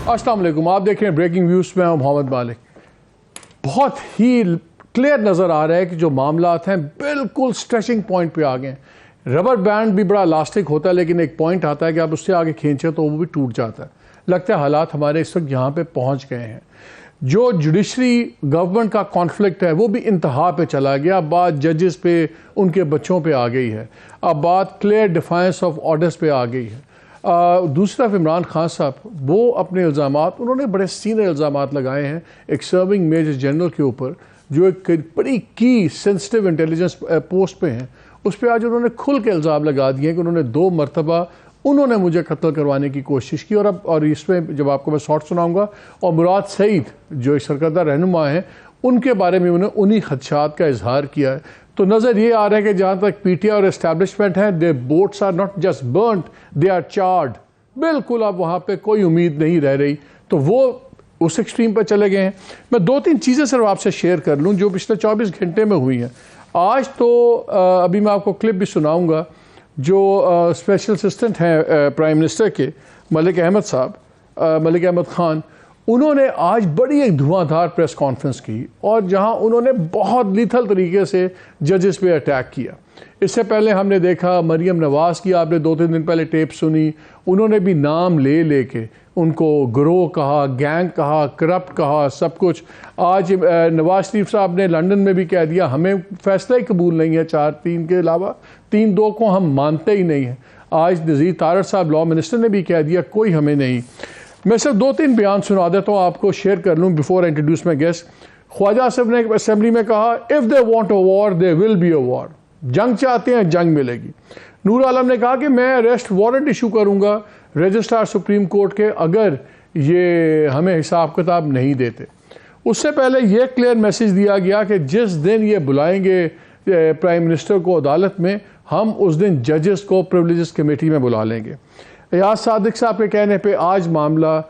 السلام علیکم، آپ دیکھ رہے ہیں بریکنگ نیوز میں ہوں محمد مالک۔ بہت ہی کلیئر نظر آ رہا ہے کہ جو معاملات ہیں بالکل سٹریچنگ پوائنٹ پہ آ گئے ہیں۔ ربر بینڈ بھی بڑا لاسٹک ہوتا ہے لیکن ایک پوائنٹ آتا ہے کہ آپ اس سے آگے کھینچیں تو وہ بھی ٹوٹ جاتا ہے۔ لگتا ہے حالات ہمارے اس وقت یہاں پہ پہنچ گئے ہیں۔ جو جوڈیشری گورنمنٹ کا کانفلکٹ ہے وہ بھی انتہا پہ چلا گیا۔ اب بات ججز پہ، ان کے بچوں پہ آ گئی ہے، اب بات کلیئر ڈیفائنس آف آرڈرز پہ آ گئی ہے۔ دوسری طرف عمران خان صاحب وہ اپنے الزامات، انہوں نے بڑے سینئر الزامات لگائے ہیں ایک سرونگ میجر جنرل کے اوپر جو ایک بڑی کی سینسٹیو انٹیلیجنس پوسٹ پہ ہیں، اس پہ آج انہوں نے کھل کے الزام لگا دیے کہ انہوں نے 2 مرتبہ انہوں نے مجھے قتل کروانے کی کوشش کی۔ اور اس میں جب آپ کو میں شارٹ سناؤں گا، اور مراد سعید جو ایک سرکردہ رہنما ہیں ان کے بارے میں انہوں نے انہی خدشات کا اظہار کیا ہے۔ تو نظر یہ آ رہا ہے کہ جہاں تک پی ٹی آئی اور اسٹیبلشمنٹ ہیں، they boats are not just burnt, they are charred. بالکل اب وہاں پہ کوئی امید نہیں رہ رہی، تو وہ اس ایکسٹریم پہ چلے گئے ہیں۔ میں 2-3 چیزیں صرف آپ سے شیئر کر لوں جو پچھلے 24 گھنٹے میں ہوئی ہیں۔ آج تو ابھی میں آپ کو کلپ بھی سناؤں گا، جو اسپیشل اسسٹنٹ ہیں پرائم منسٹر کے ملک احمد خان، انہوں نے آج بڑی ایک دھواں دھار پریس کانفرنس کی، اور جہاں انہوں نے بہت لیتھل طریقے سے ججز پہ اٹیک کیا۔ اس سے پہلے ہم نے دیکھا مریم نواز کی، آپ نے 2-3 دن پہلے ٹیپ سنی، انہوں نے بھی نام لے لے کے ان کو گروہ کہا، گینگ کہا، کرپٹ کہا، سب کچھ۔ آج نواز شریف صاحب نے لندن میں بھی کہہ دیا ہمیں فیصلہ ہی قبول نہیں ہے، 4-3 کے علاوہ 3-2 کو ہم مانتے ہی نہیں ہیں۔ آج نذیر طارڑ صاحب لا منسٹر نے بھی کہہ دیا کوئی ہمیں نہیں۔ میں صرف 2-3 بیان سنا دیتا ہوں، آپ کو شیئر کر لوں before introduce my guest. Khawaja sahib نے اسمبلی میں کہا if they want a war they will be a war, جنگ چاہتے ہیں جنگ ملے گی۔ نور عالم نے کہا کہ میں اریسٹ وارنٹ ایشو کروں گا رجسٹرار سپریم کورٹ کے اگر یہ ہمیں حساب کتاب نہیں دیتے۔ اس سے پہلے یہ کلیئر میسج دیا گیا کہ جس دن یہ بلائیں گے پرائم منسٹر کو عدالت میں، ہم اس دن ججز کو پریولیجز کمیٹی میں بلا لیں گے۔ ایاز صادق صاحب کے کہنے پہ آج معاملہ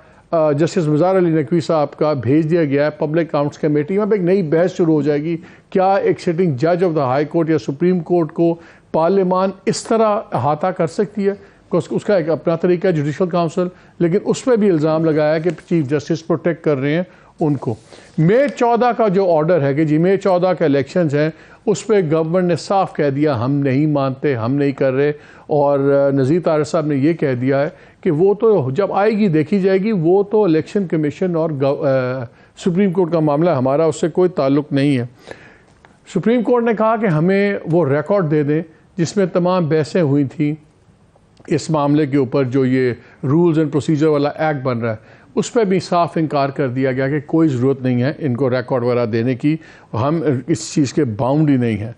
جسٹس مزار علی نقوی صاحب کا بھیج دیا گیا ہے پبلک اکاؤنٹس کمیٹی میں۔ اب ایک نئی بحث شروع ہو جائے گی، کیا ایک سٹنگ جج آف دا ہائی کورٹ یا سپریم کورٹ کو پارلیمان اس طرح احاطہ کر سکتی ہے؟ اس کا ایک اپنا طریقہ ہے جوڈیشل کاؤنسل، لیکن اس پہ بھی الزام لگایا کہ چیف جسٹس پروٹیکٹ کر رہے ہیں ان کو۔ مئی 14 کا جو آرڈر ہے کہ جی مئی 14 کے الیکشنز ہیں، اس پہ گورنمنٹ نے صاف کہہ دیا ہم نہیں مانتے، ہم نہیں کر رہے۔ اور نذیر طارڑ صاحب نے یہ کہہ دیا ہے کہ وہ تو جب آئے گی دیکھی جائے گی، وہ تو الیکشن کمیشن اور سپریم کورٹ کا معاملہ، ہمارا اس سے کوئی تعلق نہیں ہے۔ سپریم کورٹ نے کہا کہ ہمیں وہ ریکارڈ دے دیں جس میں تمام بحثیں ہوئی تھیں اس معاملے کے اوپر، جو یہ رولز اینڈ پروسیجر والا ایکٹ بن رہا ہے، اس پہ بھی صاف انکار کر دیا گیا کہ کوئی ضرورت نہیں ہے ان کو ریکارڈ وغیرہ دینے کی، ہم اس چیز کے باؤنڈ ہی نہیں ہیں۔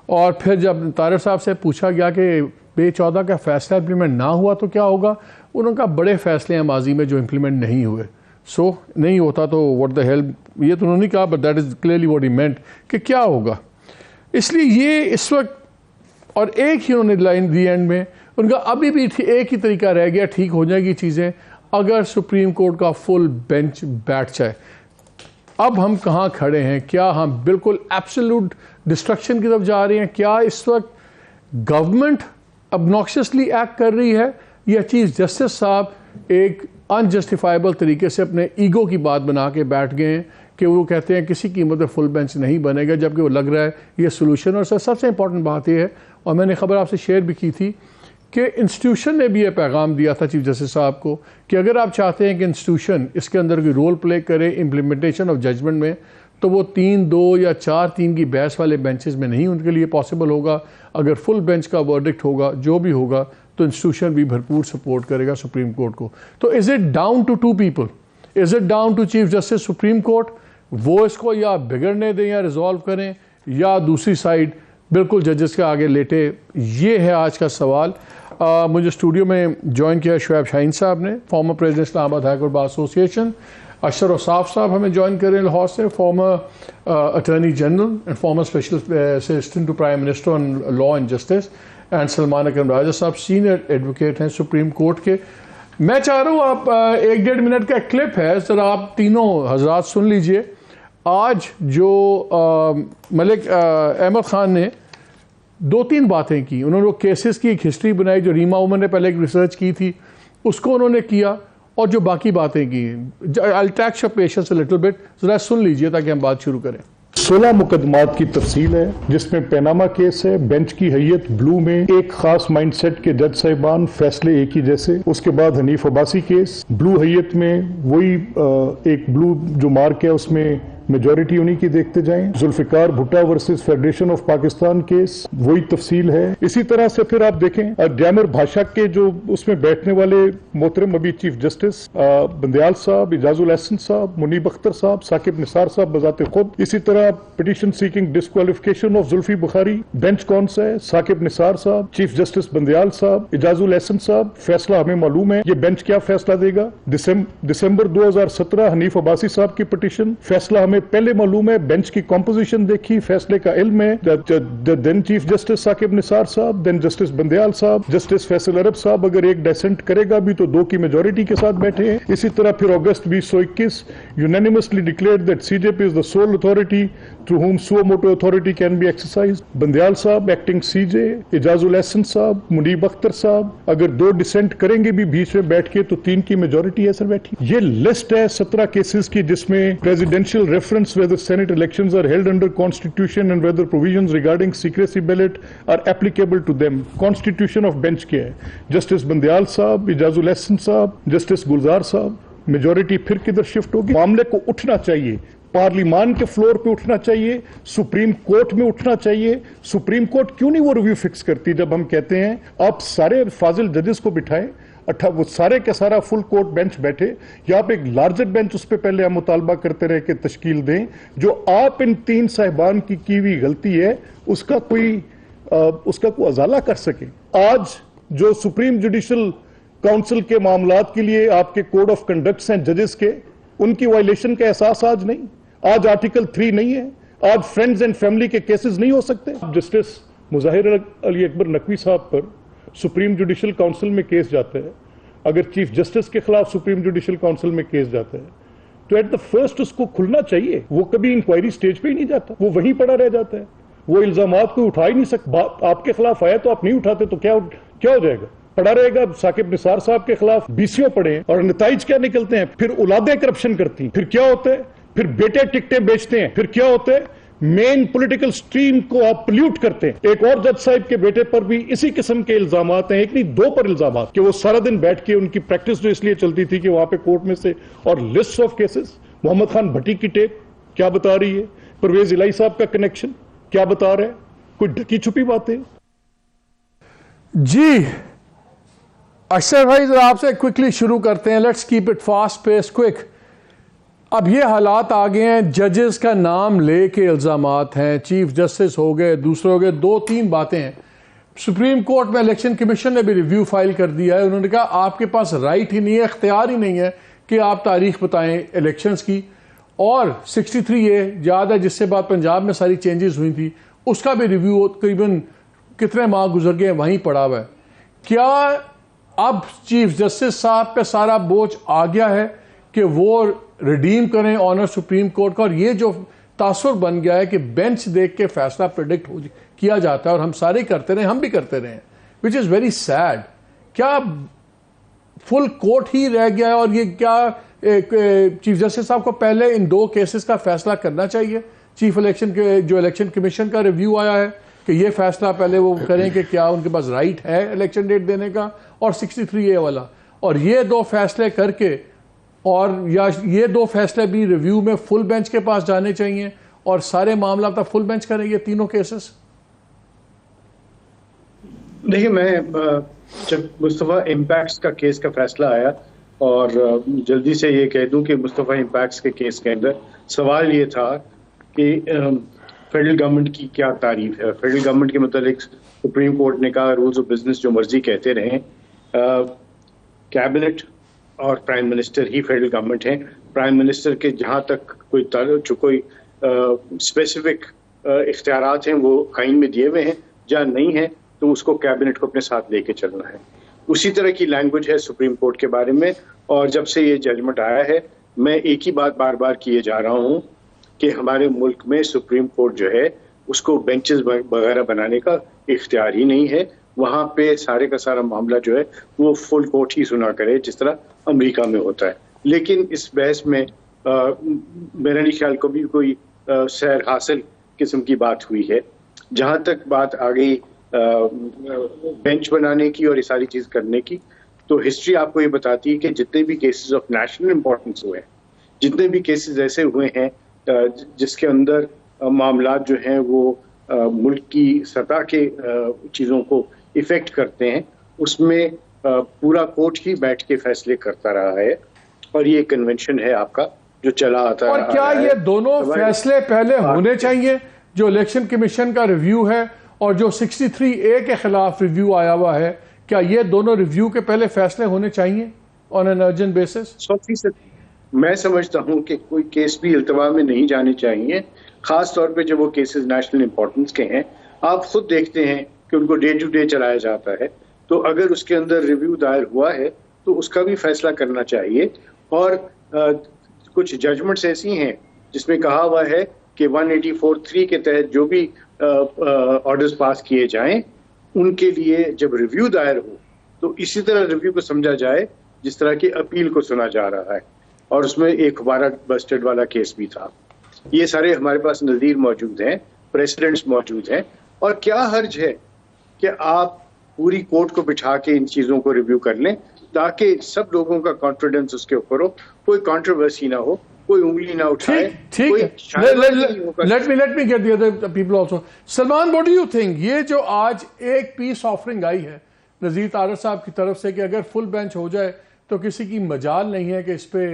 اور پھر جب طارڑ صاحب سے پوچھا گیا کہ مئی 14 کا فیصلہ امپلیمنٹ نہ ہوا تو کیا ہوگا، انہوں نے کہا بڑے فیصلے ہیں ماضی میں جو امپلیمنٹ نہیں ہوئے، سو نہیں ہوتا تو واٹ دا ہیل، یہ تو انہوں نے کہا but that is clearly what he meant کہ کیا ہوگا۔ اس لیے یہ اس وقت، اور ایک ہی انہوں نے لائن دی اینڈ میں، ان کا ابھی بھی ایک ہی طریقہ رہ گیا، ٹھیک ہو جائیں گی چیزیں اگر سپریم کورٹ کا فل بینچ بیٹھ جائے۔ اب ہم کہاں کھڑے ہیں؟ کیا ہم بالکل ایبسولوٹ ڈسٹرکشن کی طرف جا رہے ہیں؟ کیا اس وقت گورنمنٹ obnoxiously ایکٹ کر رہی ہے، یا چیف جسٹس صاحب ایک انجسٹیفائبل طریقے سے اپنے ایگو کی بات بنا کے بیٹھ گئے ہیں کہ وہ کہتے ہیں کسی قیمت پہ فل بینچ نہیں بنے گا، جبکہ وہ لگ رہا ہے یہ سولوشن۔ اور سب سے امپورٹنٹ بات یہ ہے، اور میں نے خبر آپ سے شیئر بھی کی تھی، کہ انسٹیٹیوشن نے بھی یہ پیغام دیا تھا چیف جسٹس صاحب کو کہ اگر آپ چاہتے ہیں کہ انسٹیٹیوشن اس کے اندر کوئی رول پلے کرے امپلیمنٹیشن آف ججمنٹ میں، تو وہ 3-2 یا 4-3 کی بحث والے بینچز میں نہیں ان کے لیے پاسبل ہوگا۔ اگر فل بینچ کا ورڈکٹ ہوگا جو بھی ہوگا تو انسٹیٹیوشن بھی بھرپور سپورٹ کرے گا سپریم کورٹ کو۔ تو is it down to 2 people? Is it down to chief justice supreme court? وہ اس کو یا بگڑنے دیں یا ریزالو کریں، یا دوسری سائڈ بالکل ججز کے آگے لیٹے؟ یہ ہے آج کا سوال۔ مجھے اسٹوڈیو میں جوائن کیا شعیب شاہین صاحب نے، فارمر پریزیڈنٹ اسلام آباد ہائی کورٹ بار ایسوسیشن۔ اشر اوصاف صاحب ہمیں جوائن کر رہے ہیں لاہور سے، former attorney general and former special assistant to prime minister on law and justice, and Salman Akram Raja sahib senior advocate ہیں سپریم کورٹ کے۔ میں چاہ رہا ہوں آپ 1-1.5 منٹ کا کلپ ہے، ذرا آپ تینوں حضرات سن لیجئے۔ آج جو ملک احمد خان نے 2-3 باتیں کی، انہوں نے وہ کیسز کی ایک ہسٹری بنائی جو ریما عمر نے پہلے ایک ریسرچ کی تھی، اس کو انہوں نے کیا، اور جو باقی باتیں کی I'll tax your patience a little bit, ذرا سن لیجئے تاکہ ہم بات شروع کریں. 16 مقدمات کی تفصیل ہے جس میں پیناما کیس ہے، بینچ کی حیت بلو میں ایک خاص مائنڈ سیٹ کے جج صاحبان، فیصلے ایک ہی جیسے. اس کے بعد حنیف عباسی کیس، بلو حیت میں وہی ایک بلو جو مارک ہے اس میں میجورٹی انہی کی دیکھتے جائیں. Zulfiqar Bhutto versus federation of Pakistan case, وہی تفصیل ہے. اسی طرح سے پھر آپ دیکھیں ڈیمر بھاشا کے جو اس میں بیٹھنے والے محترم ابھی چیف جسٹس بندیال صاحب، اعجاز الاحسن صاحب، منیب اختر صاحب، ثاقب نثار صاحب بذات خود. اسی طرح petition seeking disqualification of Zulfi Bukhari, bench کون سا ہے؟ ثاقب نثار صاحب، چیف جسٹس بندیال صاحب، اعجاز الاحسن صاحب. فیصلہ ہمیں معلوم ہے، یہ بینچ کیا فیصلہ دے گا. دسمبر 2017 حنیف عباسی صاحب کی پٹیشن، فیصلہ ہمیں پہلے معلوم ہے. بینچ کی کمپوزیشن دیکھی، فیصلے کا علم ہے. دین چیف جسٹس ثاقب نثار صاحب، دین جسٹس بندیال صاحب، جسٹس فیصل عرب صاحب اگر ایک ڈیسنٹ کرے گا بھی تو 2 کی میجورٹی کے ساتھ بیٹھے ہیں. اسی طرح پھر اگست 2021 unanimously declared that CJP is the sole authority through whom suo motu authority can be exercised. Bandial صاحب ایکٹنگ CJ، اعجاز الاحسن صاحب، منیب اختر صاحب اگر 2 ڈسینٹ کریں گے بھی بیچ میں بیٹھ کے تو 3 کی میجورٹی ایسے بیٹھی. یہ لسٹ ہے 17 کیسز کی جس میں presidential reference whether Senate elections are held under Constitution and whether provisions regarding secrecy ballot are applicable to them. Constitution of bench کیا ہے؟ جسٹس بندیال صاحب، اعجاز الاحسن صاحب، جسٹس گلزار صاحب. میجورٹی پھر کدھر شفٹ ہوگی؟ معاملے کو اٹھنا چاہیے، پارلیمان کے فلور پہ اٹھنا چاہیے، سپریم کورٹ میں اٹھنا چاہیے. سپریم کورٹ کیوں نہیں وہ ریویو فکس کرتی جب ہم کہتے ہیں آپ سارے فاضل ججز کو بٹھائیں، وہ سارے کا سارا فل کورٹ بینچ بیٹھے، یا آپ ایک لارجر بینچ اس پہ پہلے ہم مطالبہ کرتے رہے کہ تشکیل دیں جو آپ ان 3 صاحبان کی ہوئی غلطی ہے اس کا کوئی ازالہ کر سکے. آج جو سپریم جوڈیشل کاؤنسل کے معاملات کے لیے آپ کے کوڈ آف کنڈکٹس ہیں ججز کے، ان کی وائلیشن کا احساس آج نہیں. آج آرٹیکل 3 نہیں ہے. آج فرینڈز اینڈ فیملی کے کیسز نہیں ہو سکتے. جسٹس مظاہر علی اکبر نقوی صاحب پر سپریم جوڈیشل کاؤنسل میں کیس جاتا ہے، اگر چیف جسٹس کے خلاف سپریم جوڈیشل کاؤنسل میں کیس جاتا ہے تو ایٹ دا فرسٹ اس کو کھلنا چاہیے. وہ کبھی انکوائری سٹیج پہ ہی نہیں جاتا، وہ وہیں پڑا رہ جاتا ہے. وہ الزامات کو اٹھا ہی نہیں سکتا. آپ کے خلاف آیا تو آپ نہیں اٹھاتے تو کیا ہو جائے گا؟ پڑا رہے گا. ثاقب نثار صاحب کے خلاف BCO پڑے اور نتائج کیا نکلتے ہیں؟ پھر اولادیں کرپشن کرتی ہیں. پھر کیا ہوتا ہے؟ پھر بیٹے ٹکٹیں بیچتے ہیں. پھر کیا ہوتا ہے؟ مین پولیٹیکل سٹریم کو آپ پلیوٹ کرتے ہیں. ایک اور جج صاحب کے بیٹے پر بھی اسی قسم کے الزامات ہیں، ایک نہیں 2 پر الزامات کہ وہ سارا دن بیٹھ کے ان کی پریکٹس جو اس لیے چلتی تھی کہ وہاں پہ کورٹ میں سے اور list of cases. Muhammad Khan بھٹی کی ٹیپ کیا بتا رہی ہے؟ پرویز الہی صاحب کا کنیکشن کیا بتا رہا ہے؟ کوئی ڈھکی چھپی باتیں. جی اشرف بھائی ذرا آپ سے کوئکلی شروع کرتے ہیں. Let's keep it fast pace quick. اب یہ حالات آ گئے ہیں، ججز کا نام لے کے الزامات ہیں، چیف جسٹس ہو گئے، دوسرے ہو گئے. 2-3 باتیں ہیں. سپریم کورٹ میں الیکشن کمیشن نے بھی ریویو فائل کر دیا ہے. انہوں نے کہا آپ کے پاس رائٹ ہی نہیں ہے، اختیار ہی نہیں ہے کہ آپ تاریخ بتائیں الیکشنز کی. اور 63A یاد ہے جس سے بعد پنجاب میں ساری چینجز ہوئی تھی، اس کا بھی ریویو تقریباً کتنے ماہ گزر گئے وہیں پڑا ہوا ہے. کیا اب چیف جسٹس صاحب پہ سارا بوجھ آ گیا ہے کہ وہ ریڈیم کریں آنر سپریم کورٹ کا؟ اور یہ جو تاثر بن گیا ہے کہ بینچ دیکھ کے فیصلہ پریڈکٹ کیا جاتا ہے اور ہم سارے کرتے رہے، ہم بھی کرتے رہے ہیں، وچ از ویری سیڈ. کیا فل کورٹ ہی رہ گیا ہے؟ اور یہ کیا چیف جسٹس صاحب کو پہلے ان 2 کیسز کا فیصلہ کرنا چاہیے؟ چیف الیکشن کے جو الیکشن کمیشن کا ریویو آیا ہے کہ یہ فیصلہ پہلے وہ کریں کہ کیا ان کے پاس رائٹ ہے الیکشن ڈیٹ دینے کا، اور 63A والا، اور یہ 2 فیصلے کر کے، اور یا یہ 2 فیصلے بھی ریویو میں فل بینچ کے پاس جانے چاہیے اور سارے معاملات فل بینچ کریں یہ تینوں کیسز. دیکھیں، میں جب مصطفیٰ امپیکٹس کا کیس کا فیصلہ آیا، اور جلدی سے یہ کہہ دوں کہ مصطفیٰ امپیکٹس کے کیس کے اندر سوال یہ تھا کہ فیڈرل گورنمنٹ کی کیا تعریف ہے. فیڈرل گورنمنٹ کے متعلق سپریم کورٹ نے کہا رولز آف بزنس جو مرضی کہتے رہیں، کیبنٹ اور پرائم منسٹر ہی فیڈرل گورنمنٹ ہیں. پرائم منسٹر کے جہاں تک کوئی اسپیسیفک اختیارات ہیں وہ آئین میں دیے ہوئے ہیں، جہاں نہیں ہیں تو اس کو کیبنٹ کو اپنے ساتھ لے کے چلنا ہے. اسی طرح کی لینگویج ہے سپریم کورٹ کے بارے میں. اور جب سے یہ ججمنٹ آیا ہے میں ایک ہی بات بار بار کیے جا رہا ہوں کہ ہمارے ملک میں سپریم کورٹ جو ہے اس کو بینچز وغیرہ بنانے کا اختیار ہی نہیں ہے. وہاں پہ سارے کا سارا معاملہ جو ہے وہ فل کورٹ ہی سنا کرے جس طرح امریکہ میں ہوتا ہے. لیکن اس بحث میں میرا نہیں خیال کبھی کوئی سیر حاصل قسم کی بات ہوئی ہے. جہاں تک بات آ گئی بینچ بنانے کی اور یہ ساری چیز کرنے کی، تو ہسٹری آپ کو یہ بتاتی ہے کہ جتنے بھی کیسز آف نیشنل امپورٹنس ہوئے ہیں، جتنے بھی کیسز ایسے ہوئے ہیں جس کے اندر معاملات جو ہیں وہ ملک کی سطح کے چیزوں کو افیکٹ کرتے ہیں، اس میں پورا کورٹ ہی بیٹھ کے فیصلے کرتا رہا ہے. اور یہ کنونشن ہے آپ کا جو چلا آتا ہے. اور کیا یہ دونوں فیصلے پہلے ہونے چاہیے؟ جو الیکشن کمیشن کا ریویو ہے اور جو 63A کے خلاف ریویو آیا ہوا ہے، کیا یہ دونوں ریویو کے پہلے فیصلے ہونے چاہیے آن این ارجنٹ بیسس؟ 100% میں سمجھتا ہوں کہ کوئی کیس بھی التوا میں نہیں جانے چاہیے، خاص طور پہ جب وہ کیسز نیشنل امپورٹنس کے ہیں. آپ خود دیکھتے ہیں کہ ان کو ڈے ٹو ڈے چلایا جاتا ہے، تو اگر اس کے اندر ریویو دائر ہوا ہے تو اس کا بھی فیصلہ کرنا چاہیے. اور کچھ ججمنٹس ایسی ہیں جس میں کہا ہوا ہے کہ 184(3) کے تحت جو بھی آرڈرز پاس کیے جائیں ان کے لیے جب ریویو دائر ہو تو اسی طرح ریویو کو سمجھا جائے جس طرح کی اپیل کو سنا جا رہا ہے. اور اس میں ایک بارہ بسٹڈ والا کیس بھی تھا. یہ سارے ہمارے پاس نظیر موجود ہیں، پریسیڈنٹس موجود ہیں. اور کیا حرج ہے کہ آپ پوری کورٹ کو بٹھا کے ان چیزوں کو ریویو کر لیں تاکہ سب لوگوں کا کانفیڈنس اس کے اوپر ہو، کوئی کنٹروورسی نہ ہو، کوئی انگلی نہ اٹھائے. Let me get the other people also. Salman, what do you think؟ یہ جو آج ایک پیس آفرنگ آئی ہے نذیر طارق صاحب کی طرف سے کہ اگر فل بینچ ہو جائے تو کسی کی مجال نہیں ہے کہ اس پہ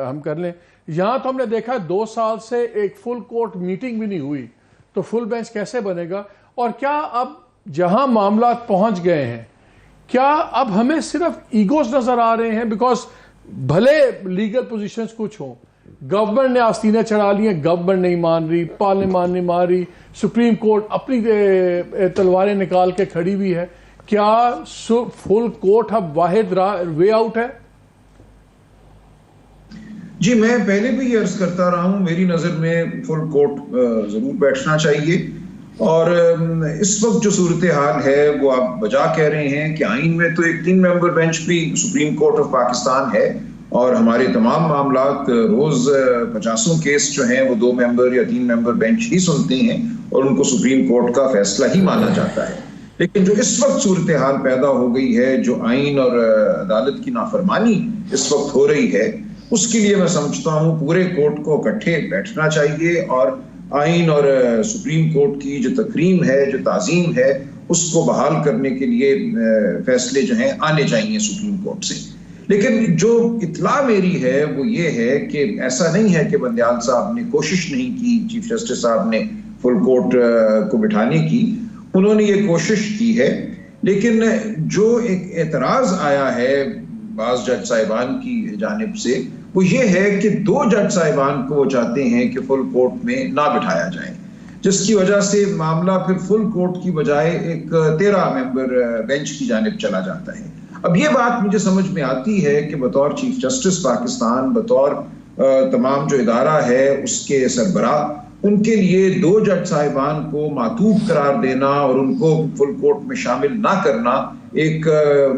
ہم کر لیں. یہاں تو ہم نے دیکھا 2 سال سے ایک فل کورٹ میٹنگ بھی نہیں ہوئی، تو فل بینچ کیسے بنے گا؟ اور کیا اب جہاں معاملات پہنچ گئے ہیں، کیا اب ہمیں صرف ایگوز نظر آ رہے ہیں؟ بیکاز بھلے لیگل پوزیشنز کچھ ہوں، گورنمنٹ نے آستینیں چڑھا لی ہیں، گورنمنٹ نہیں مان رہی، پارلیمان نہیں مان رہی، سپریم کورٹ اپنی تلواریں نکال کے کھڑی ہوئی ہے. کیا فل کورٹ اب واحد وے آؤٹ ہے؟ جی میں پہلے بھی یہ عرض کرتا رہا ہوں، میری نظر میں فل کورٹ ضرور بیٹھنا چاہیے. اور اس وقت جو صورتحال ہے وہ آپ بجا کہہ رہے ہیں کہ آئین میں تو ایک 3 ممبر بینچ بھی سپریم کورٹ آف پاکستان ہے، اور ہمارے تمام معاملات روز 50 کیس جو ہیں وہ 2 ممبر یا 3 ممبر بینچ ہی سنتے ہیں اور ان کو سپریم کورٹ کا فیصلہ ہی مانا جاتا ہے. لیکن جو اس وقت صورتحال پیدا ہو گئی ہے، جو آئین اور عدالت کی نافرمانی اس وقت ہو رہی ہے، اس کے لیے میں سمجھتا ہوں پورے کورٹ کو اکٹھے بیٹھنا چاہیے اور آئین اور سپریم کورٹ کی جو تکریم ہے، جو تعظیم ہے، اس کو بحال کرنے کے لیے فیصلے جو ہیں آنے چاہیے سپریم کورٹ سے. لیکن جو اطلاع میری ہے وہ یہ ہے کہ ایسا نہیں ہے کہ بندیال صاحب نے کوشش نہیں کی، چیف جسٹس صاحب نے فل کورٹ کو بٹھانے کی. انہوں نے یہ کوشش کی ہے، لیکن جو ایک اعتراض آیا ہے بعض جج صاحبان کی جانب سے وہ یہ ہے کہ 2 جج صاحبان کو وہ چاہتے ہیں کہ فل کورٹ میں نہ بٹھایا جائے، جس کی وجہ سے معاملہ پھر فل کورٹ کی بجائے ایک 13 ممبر بینچ کی جانب چلا جاتا ہے. اب یہ بات مجھے سمجھ میں آتی ہے کہ بطور چیف جسٹس پاکستان، بطور تمام جو ادارہ ہے اس کے سربراہ، ان کے لیے 2 جج صاحبان کو معطوف قرار دینا اور ان کو فل کورٹ میں شامل نہ کرنا ایک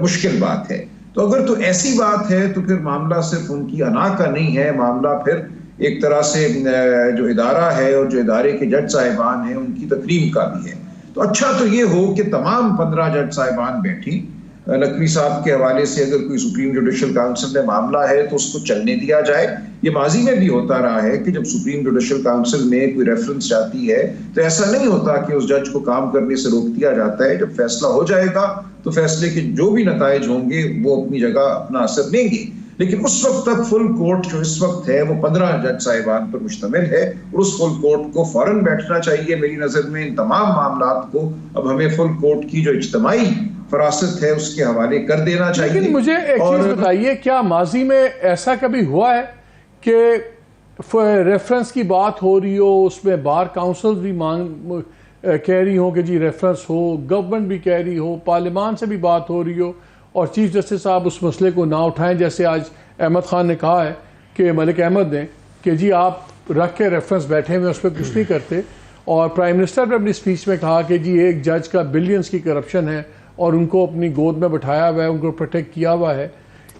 مشکل بات ہے. تو اگر تو ایسی بات ہے تو پھر معاملہ صرف ان کی انا کا نہیں ہے، معاملہ پھر ایک طرح سے جو ادارہ ہے اور جو ادارے کے جج صاحبان ہیں ان کی تکریم کا بھی ہے. تو اچھا تو یہ ہو کہ تمام 15 جج صاحبان بیٹھی. نقوی صاحب کے حوالے سے اگر کوئی سپریم جوڈیشل کاؤنسل میں معاملہ ہے تو اس کو چلنے دیا جائے. یہ ماضی میں بھی ہوتا رہا ہے کہ جب سپریم جوڈیشل کاؤنسل میں کوئی ریفرنس جاتی ہے تو ایسا نہیں ہوتا کہ اس جج کو کام کرنے سے روک دیا جاتا ہے. جب فیصلہ ہو جائے گا تو فیصلے کے جو بھی نتائج ہوں گے وہ اپنی جگہ اپنا اثر لیں گے. لیکن اس وقت تک فل کورٹ جو اس وقت ہے وہ 15 جج صاحبان پر مشتمل ہے اور اس فل کورٹ کو فوراً بیٹھنا چاہیے. میری نظر میں ان تمام معاملات کو اب ہمیں فل کورٹ کی جو اجتماعی فراست ہے اس کے حوالے کر دینا چاہیے. لیکن مجھے ایک چیز بتائیے، کیا ماضی میں ایسا کبھی ہوا ہے کہ ریفرنس کی بات ہو رہی ہو، اس میں بار کاؤنسل بھی کہہ رہی ہوں کہ جی ریفرنس ہو، گورنمنٹ بھی کہہ رہی ہو، پارلیمان سے بھی بات ہو رہی ہو اور چیف جسٹس صاحب اس مسئلے کو نہ اٹھائیں، جیسے آج احمد خان نے کہا ہے کہ ملک احمد نے کہ جی آپ رکھ کے ریفرنس بیٹھے ہوئے اس پہ کچھ نہیں کرتے، اور پرائم منسٹر نے اپنی اسپیچ میں کہا کہ جی ایک جج کا بلینز کی کرپشن ہے اور ان کو اپنی گود میں بٹھایا ہوا ہے, ان کو پروٹیکٹ کیا ہوا ہے.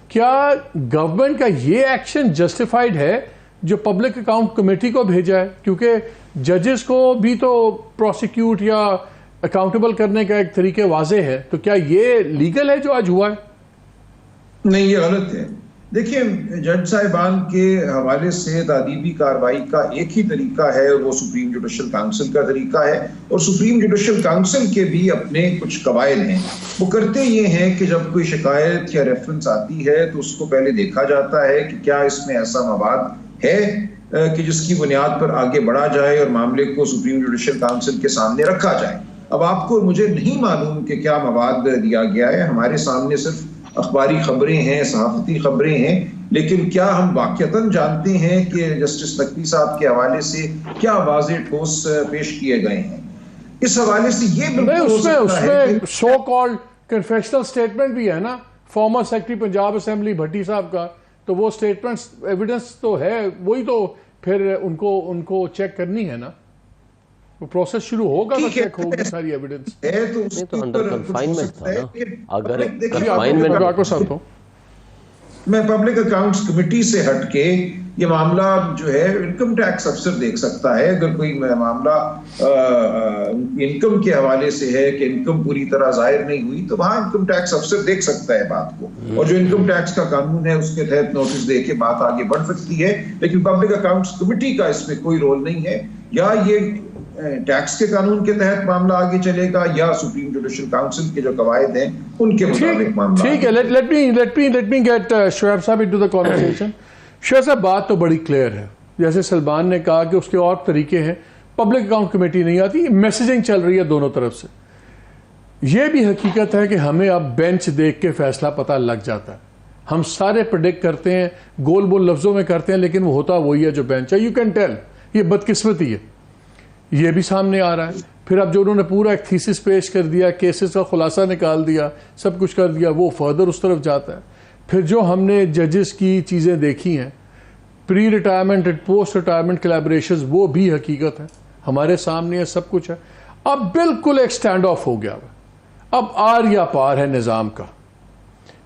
کیا گورنمنٹ کا یہ ایکشن جسٹیفائڈ ہے جو پبلک اکاؤنٹ کمیٹی کو بھیجا ہے؟ کیونکہ ججز کو بھی تو پروسیکیوٹ یا اکاؤنٹیبل کرنے کا ایک طریقہ واضح ہے, تو کیا یہ لیگل ہے جو آج ہوا ہے؟ نہیں, یہ غلط ہے. دیکھیں, جج صاحبان کے حوالے سے تعدیبی کارروائی کا ایک ہی طریقہ ہے, وہ سپریم جوڈیشل کاؤنسل کا طریقہ ہے, اور سپریم جوڈیشل کاؤنسل کے بھی اپنے کچھ قواعد ہیں. وہ کرتے یہ ہیں کہ جب کوئی شکایت یا ریفرنس آتی ہے تو اس کو پہلے دیکھا جاتا ہے کہ کیا اس میں ایسا مواد ہے کہ جس کی بنیاد پر آگے بڑھا جائے اور معاملے کو سپریم جوڈیشل کاؤنسل کے سامنے رکھا جائے. اب آپ کو مجھے نہیں معلوم کہ کیا مواد دیا گیا ہے, ہمارے سامنے صرف اخباری خبریں ہیں, صحافتی خبریں ہیں, لیکن کیا ہم واقعتاً جانتے ہیں کہ جسٹس نقوی صاحب کے حوالے سے کیا واضح ٹھوس پیش کیے گئے ہیں؟ اس حوالے سے یہ بالکل ہو سکتا ہے کہ سو کالڈ کنفیشنل اسٹیٹمنٹ بھی ہے نا فارمر سیکرٹری پنجاب اسمبلی بھٹی صاحب کا, تو وہ اسٹیٹمنٹس ایویڈنس تو ہے, وہی تو پھر ان کو چیک کرنی ہے نا, وہ پروسیس شروع ہوگا تو چیک ہوگی ساری ایویڈنس. ہے تو اس تو کے انڈر اوپر کچھ ہو کنفائنمنٹ سکتا تھا ہے نا, کہ اگر دیکھیے کنفائنمنٹ میں پبلک اکاؤنٹس کمیٹی سے ہٹ کے یہ معاملہ جو ہے انکم ٹیکس افسر دیکھ سکتا ہے. اگر کوئی معاملہ انکم کے حوالے سے ہے کہ انکم پوری طرح ظاہر نہیں ہوئی, تو وہاں انکم ٹیکس افسر دیکھ سکتا ہے بات کو, اور جو انکم ٹیکس کا قانون ہے اس کے تحت نوٹس دے کے بات آگے بڑھ سکتی ہے. لیکن پبلک اکاؤنٹس کمیٹی کا اس میں کوئی رول نہیں ہے. یا یہ ٹیکس کے قانون کے تحت معاملہ آگے چلے گا یا سپریم جوڈیشل کاؤنسل کے جو قواعد ہیں ان کے مطابق معاملہ. ٹھیک ہے, لیٹ می گیٹ شعیب صاحب انٹو دی کنورسیشن. شعیب صاحب, بات تو بڑی کلیئر ہے, جیسے سلمان نے کہا کہ اس کے اور طریقے ہیں, پبلک اکاؤنٹ کمیٹی نہیں آتی, میسیجنگ چل رہی ہے دونوں طرف سے. یہ بھی حقیقت ہے کہ ہمیں اب بینچ دیکھ کے فیصلہ پتہ لگ جاتا ہے. ہم سارے پریڈکٹ کرتے ہیں, گول بول لفظوں میں کرتے ہیں, لیکن وہ ہوتا وہی ہے جو بینچ ہے. یو کین ٹیل, یہ بدقسمتی ہے, یہ بھی سامنے آ رہا ہے. پھر اب جو انہوں نے پورا ایک تھیسس پیش کر دیا, کیسز کا خلاصہ نکال دیا, سب کچھ کر دیا, وہ فردر اس طرف جاتا ہے. پھر جو ہم نے ججز کی چیزیں دیکھی ہیں, پری ریٹائرمنٹ اینڈ پوسٹ ریٹائرمنٹ کلیبریشنز, وہ بھی حقیقت ہے, ہمارے سامنے ہے, سب کچھ ہے. اب بالکل ایک سٹینڈ آف ہو گیا, اب آر یا پار ہے نظام کا.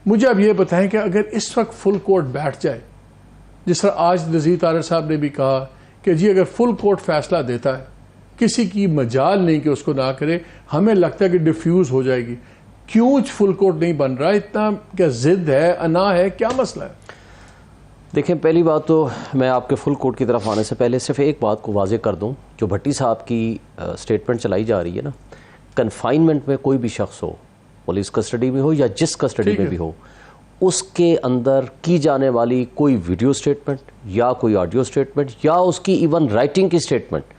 مجھے اب یہ بتائیں کہ اگر اس وقت فل کورٹ بیٹھ جائے, جس طرح آج نذیر طارق صاحب نے بھی کہا کہ جی اگر فل کورٹ فیصلہ دیتا ہے, کسی کی مجال نہیں کہ اس کو نہ کرے, ہمیں لگتا ہے کہ ڈیفیوز ہو جائے گی. کیوں فل کورٹ نہیں بن رہا؟ اتنا کیا ضد ہے, انا ہے, کیا مسئلہ ہے؟ دیکھیں, پہلی بات تو میں آپ کے فل کورٹ کی طرف آنے سے پہلے صرف ایک بات کو واضح کر دوں. جو بھٹی صاحب کی سٹیٹمنٹ چلائی جا رہی ہے نا, کنفائنمنٹ میں کوئی بھی شخص ہو, پولیس کسٹڈی میں ہو یا جس کسٹڈی میں بھی ہو, اس کے اندر کی جانے والی کوئی ویڈیو سٹیٹمنٹ یا کوئی آڈیو سٹیٹمنٹ یا اس کی ایون رائٹنگ کی سٹیٹمنٹ,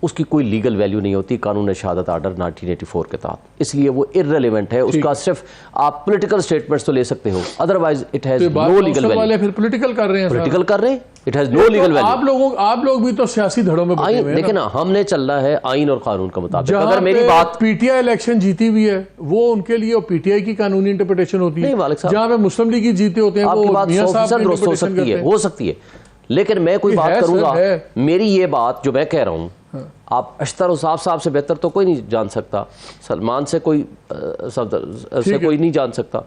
اس کی کوئی لیگل ویلیو نہیں ہوتی قانون شہادت آرڈر 1984 کے تحت. اس لیے وہ ارریلیونٹ ہے. اس کا صرف آپ پولیٹیکل سٹیٹمنٹس تو لے سکتے ہو, otherwise it has no legal value. پھر پولیٹیکل کر رہے ہیں, پولیٹیکل کر رہے ہیں, it has no legal value. آپ لوگ بھی تو سیاسی دھڑوں میں بیٹھے ہوئے ہیں. دیکھیں نا, ہم نے چلنا ہے آئین اور قانون کا مطابق. جہاں اگر میری بات پی ٹی آئی الیکشن جیتی ہوئی ہے, وہ ان کے لیے پی ٹی آئی کی قانونی انٹرپریٹیشن ہوتی ہے. جہاں پہ مسلم لیگ جیتے ہوتے ہیں, آپ کی بات 100% درست ہو سکتی ہے, لیکن میں کوئی بات کروں گا, میری یہ بات جو میں کہہ رہا ہوں, آپ اشتر اصاف صاحب سے بہتر تو کوئی نہیں جان سکتا, سلمان سے کوئی نہیں جان سکتا.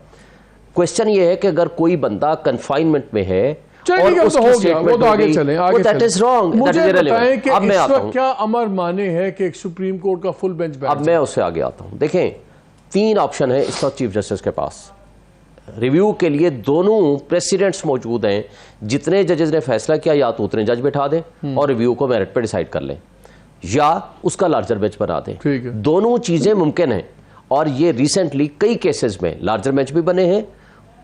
کوشچن یہ ہے کہ اگر کوئی بندہ کنفائنمنٹ میں ہے اور اس کی سٹیٹمنٹ آگے چلیں, that is wrong. مجھے بتائیں کہ اب میں اس آتا ہوں, وقت کیا امر مانے ہے کہ ایک سپریم کورٹ کا فل بینچ بیٹھ. اب میں اس سے آگے آتا ہوں. دیکھیں, 3 آپشن ہیں اس وقت چیف جسٹس کے پاس. ریویو کے لیے دونوں پریسیڈنٹس موجود ہیں. جتنے ججز نے فیصلہ کیا, یا تو اتنے جج بٹھا دیں اور ریویو کو میرٹ پہ ڈیسائیڈ کر لیں, یا اس کا لارجر بینچ بنا دیں. دونوں چیزیں ممکن ہیں, اور یہ ریسنٹلی کئی کیسز میں لارجر بینچ بھی بنے ہیں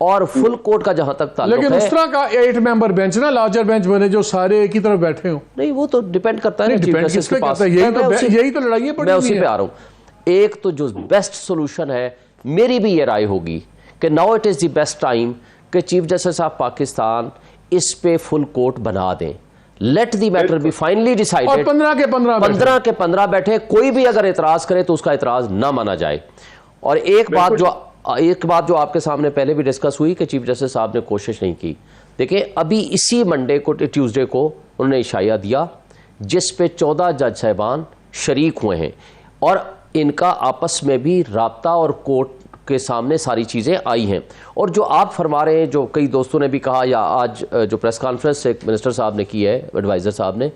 اور فل کورٹ کا جہاں تک تعلق ہے. لیکن اس طرح کا 8 ممبر بینچ نا, لارجر بینچ بنے جو سارے ایک ہی طرف بیٹھے ہوں. نہیں, وہ تو ڈیپینڈ کرتا ہے چیف جسٹس کے پاس. یہی تو لڑائی ہے, میں اسی پہ آ رہا ہوں. ایک تو جو بیسٹ سولوشن ہے, میری بھی یہ رائے ہوگی کہ now it is the best time کہ چیف جسٹس آف پاکستان اس پہ فل کورٹ بنا دیں. Let the matter be finally decided. 15 کے 15 بیٹھے, کوئی بھی اگر اعتراض کرے تو اس کا اعتراض نہ مانا جائے. اور ایک بات جو آپ کے سامنے پہلے بھی ڈسکس ہوئی کہ چیف جسٹس صاحب نے کوشش نہیں کی. دیکھیں, ابھی اسی منڈے کو, ٹیوزڈے کو انہوں نے اشاعیہ دیا جس پہ 14 جج صاحبان شریک ہوئے ہیں اور ان کا آپس میں بھی رابطہ اور کورٹ کے سامنے ساری چیزیں آئی ہیں. اور جو آپ فرما رہے ہیں, جو کئی دوستوں نے بھی کہا یا آج جو پریس کانفرنس ایک منسٹر صاحب نے کی ہے, ایڈوائزر صاحب نے,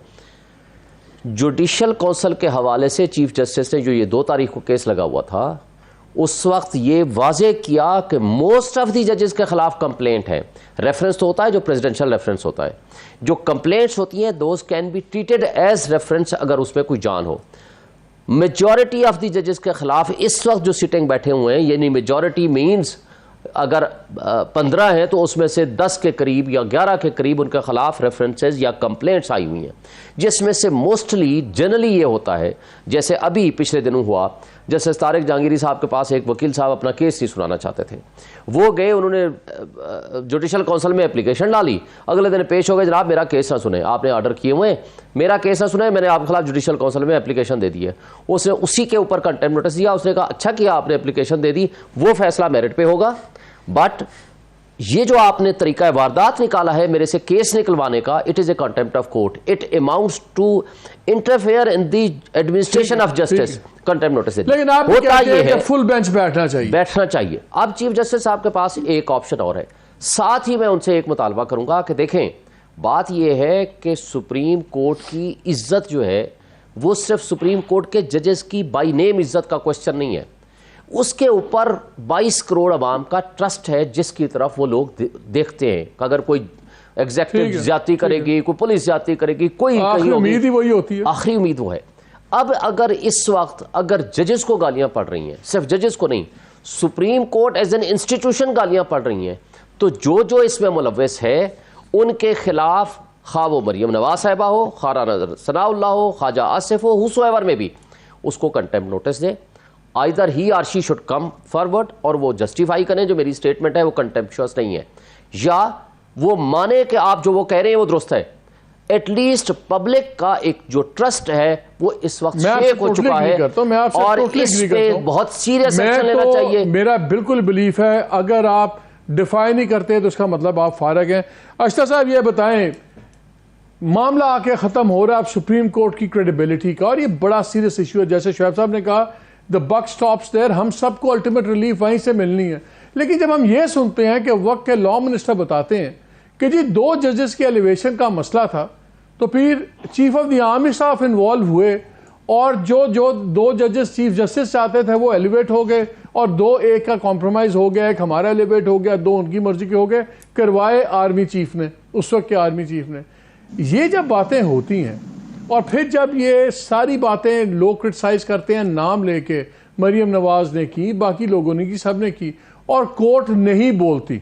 جوڈیشل کونسل کے حوالے سے چیف جسٹس نے جو یہ 2 تاریخ کو کیس لگا ہوا تھا, اس وقت یہ واضح کیا کہ موسٹ آف دی ججز کے خلاف کمپلینٹ ہے. ریفرنس تو ہوتا ہے جو پریزیڈنشل ریفرنس ہوتا ہے, جو کمپلینٹس ہوتی ہیں those can be treated as reference اگر اس میں کوئی جان ہو. میجورٹی آف دی ججز کے خلاف اس وقت جو سٹنگ بیٹھے ہوئے ہیں, یعنی میجورٹی مینز اگر 15 ہیں تو اس میں سے 10 کے قریب یا 11 کے قریب ان کے خلاف ریفرنسز یا کمپلینٹس آئی ہوئی ہیں, جس میں سے موسٹلی جنرلی یہ ہوتا ہے جیسے ابھی پچھلے دنوں ہوا, جیسے طارق جہانگیری صاحب کے پاس ایک وکیل صاحب اپنا کیس نہیں سنانا چاہتے تھے, وہ گئے, انہوں نے جوڈیشل کونسل میں اپلیکیشن ڈالی, اگلے دن پیش ہو گئے, جناب میرا کیس نہ سنیں, آپ نے آرڈر کیے ہوئے ہیں, میرا کیس نہ سنیں, میں نے آپ کے خلاف جوڈیشل کونسل میں اپلیکیشن دے دی ہے. اس نے اسی کے اوپر کنٹمپٹ نوٹس دیا, اس نے کہا اچھا کیا آپ نے اپلیکیشن دے دی, وہ فیصلہ میرٹ پہ ہوگا, بٹ یہ جو آپ نے طریقہ واردات نکالا ہے میرے سے کیس نکلوانے کا, it is a contempt of court, it amounts to interfere in the administration of justice. Contempt notice لیکن آپ ہوتا یہ ہے فل بینچ بیٹھنا چاہیے. اب چیف جسٹس صاحب کے پاس ایک آپشن اور ہے, ساتھ ہی میں ان سے ایک مطالبہ کروں گا کہ دیکھیں بات یہ ہے کہ سپریم کورٹ کی عزت جو ہے وہ صرف سپریم کورٹ کے ججز کی بائی نیم عزت کا کوشچن نہیں ہے, اس کے اوپر 22 کروڑ عوام کا ٹرسٹ ہے جس کی طرف وہ لوگ دیکھتے ہیں کہ اگر کوئی ایگزیکٹو زیادتی کرے گی, کوئی پولیس زیادتی کرے گی, کوئی آخری امید ہی وہی ہوتی ہے, آخری امید وہ ہے. اب اگر اس وقت اگر ججز کو گالیاں پڑ رہی ہیں, صرف ججز کو نہیں, supreme court as an institution گالیاں پڑ رہی ہیں, تو جو اس میں ملوث ہے ان کے خلاف خواہ وہ مریم نواز صاحبہ ہو, خواہ ثناء اللہ ہو, خواجہ آصف ہو, whosoever میں بھی, اس کو کنٹمپٹ نوٹس دیں. either he or she should come forward اور وہ جسٹیفائی کریں جو میری سٹیٹمنٹ ہے وہ کنٹمپچوس نہیں ہے, یا وہ مانے کہ آپ جو وہ کہہ رہے ہیں وہ درست ہے. ایٹ لیسٹ پبلک کا ایک جو ٹرسٹ ہے وہ اس وقت شیک ہو چکا ہے اور اس پہ بہت سیریس ایکشن لینا چاہیے. میرا بالکل بلیف ہے اگر آپ ڈیفائی نہیں کرتے تو اس کا مطلب آپ فارغ ہیں. اشرف صاحب یہ بتائیں, معاملہ آ کے ختم ہو رہا ہے اب سپریم کورٹ کی کریڈیبلٹی کا, اور یہ بڑا سیریس ایشو ہے. جیسے شعیب صاحب نے کہا the buck stops there, ہم سب کو الٹیمیٹ ریلیف وہیں سے ملنی ہے. لیکن جب ہم یہ سنتے ہیں کہ وقت کے لا منسٹر بتاتے ہیں کہ جی 2 ججز کے ایلیویشن کا مسئلہ تھا, تو پھر chief of the army staff involve ہوئے اور جو 2 ججز چیف جسٹس چاہتے تھے وہ ایلیویٹ ہو گئے, اور 2 ایک کا کمپرومائز ہو گیا, ایک ہمارا ایلیویٹ ہو گیا, 2 ان کی مرضی کے ہو گئے, کروائے آرمی چیف نے, اس وقت کے آرمی چیف نے. یہ جب باتیں ہوتی ہیں اور پھر جب یہ ساری باتیں لوگ کرٹیسائز کرتے ہیں نام لے کے, مریم نواز نے کی, باقی لوگوں نے کی, سب نے کی, اور کورٹ نہیں بولتی,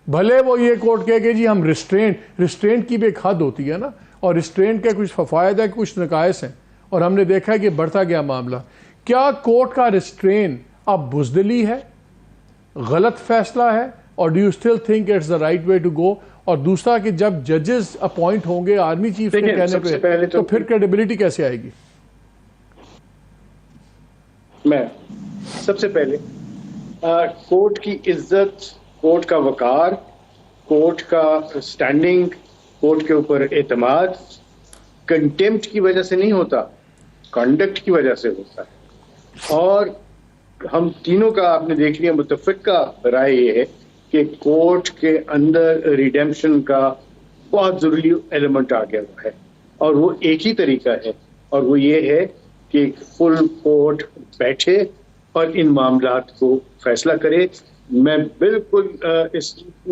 بھلے وہ یہ کورٹ کہے کہ جی ہم ریسٹرینٹ کی بھی ایک حد ہوتی ہے نا, اور ریسٹرینٹ کے کچھ فوائد ہے, کچھ نقائص ہیں, اور ہم نے دیکھا ہے کہ بڑھتا گیا معاملہ. کیا کورٹ کا ریسٹرین اب بزدلی ہے, غلط فیصلہ ہے, اور do you still think it's the right way to go? اور دوسرا کہ جب ججز اپوائنٹ ہوں گے آرمی چیف کے کہنے پہ, تو پھر کریڈیبلٹی کیسے آئے گی؟ میں سب سے پہلے کورٹ کی عزت, کورٹ کا وقار, کورٹ کا سٹینڈنگ, کورٹ کے اوپر اعتماد کنٹیمپٹ کی وجہ سے نہیں ہوتا, کنڈکٹ کی وجہ سے ہوتا ہے. اور ہم تینوں کا آپ نے دیکھ لیا متفق کا رائے یہ ہے کہ کورٹ کے اندر ریڈیمپشن کا بہت ضروری ایلیمنٹ آ گیا ہے, اور وہ ایک ہی طریقہ ہے, اور وہ یہ ہے کہ فل کورٹ بیٹھے اور ان معاملات کو فیصلہ کرے. میں بالکل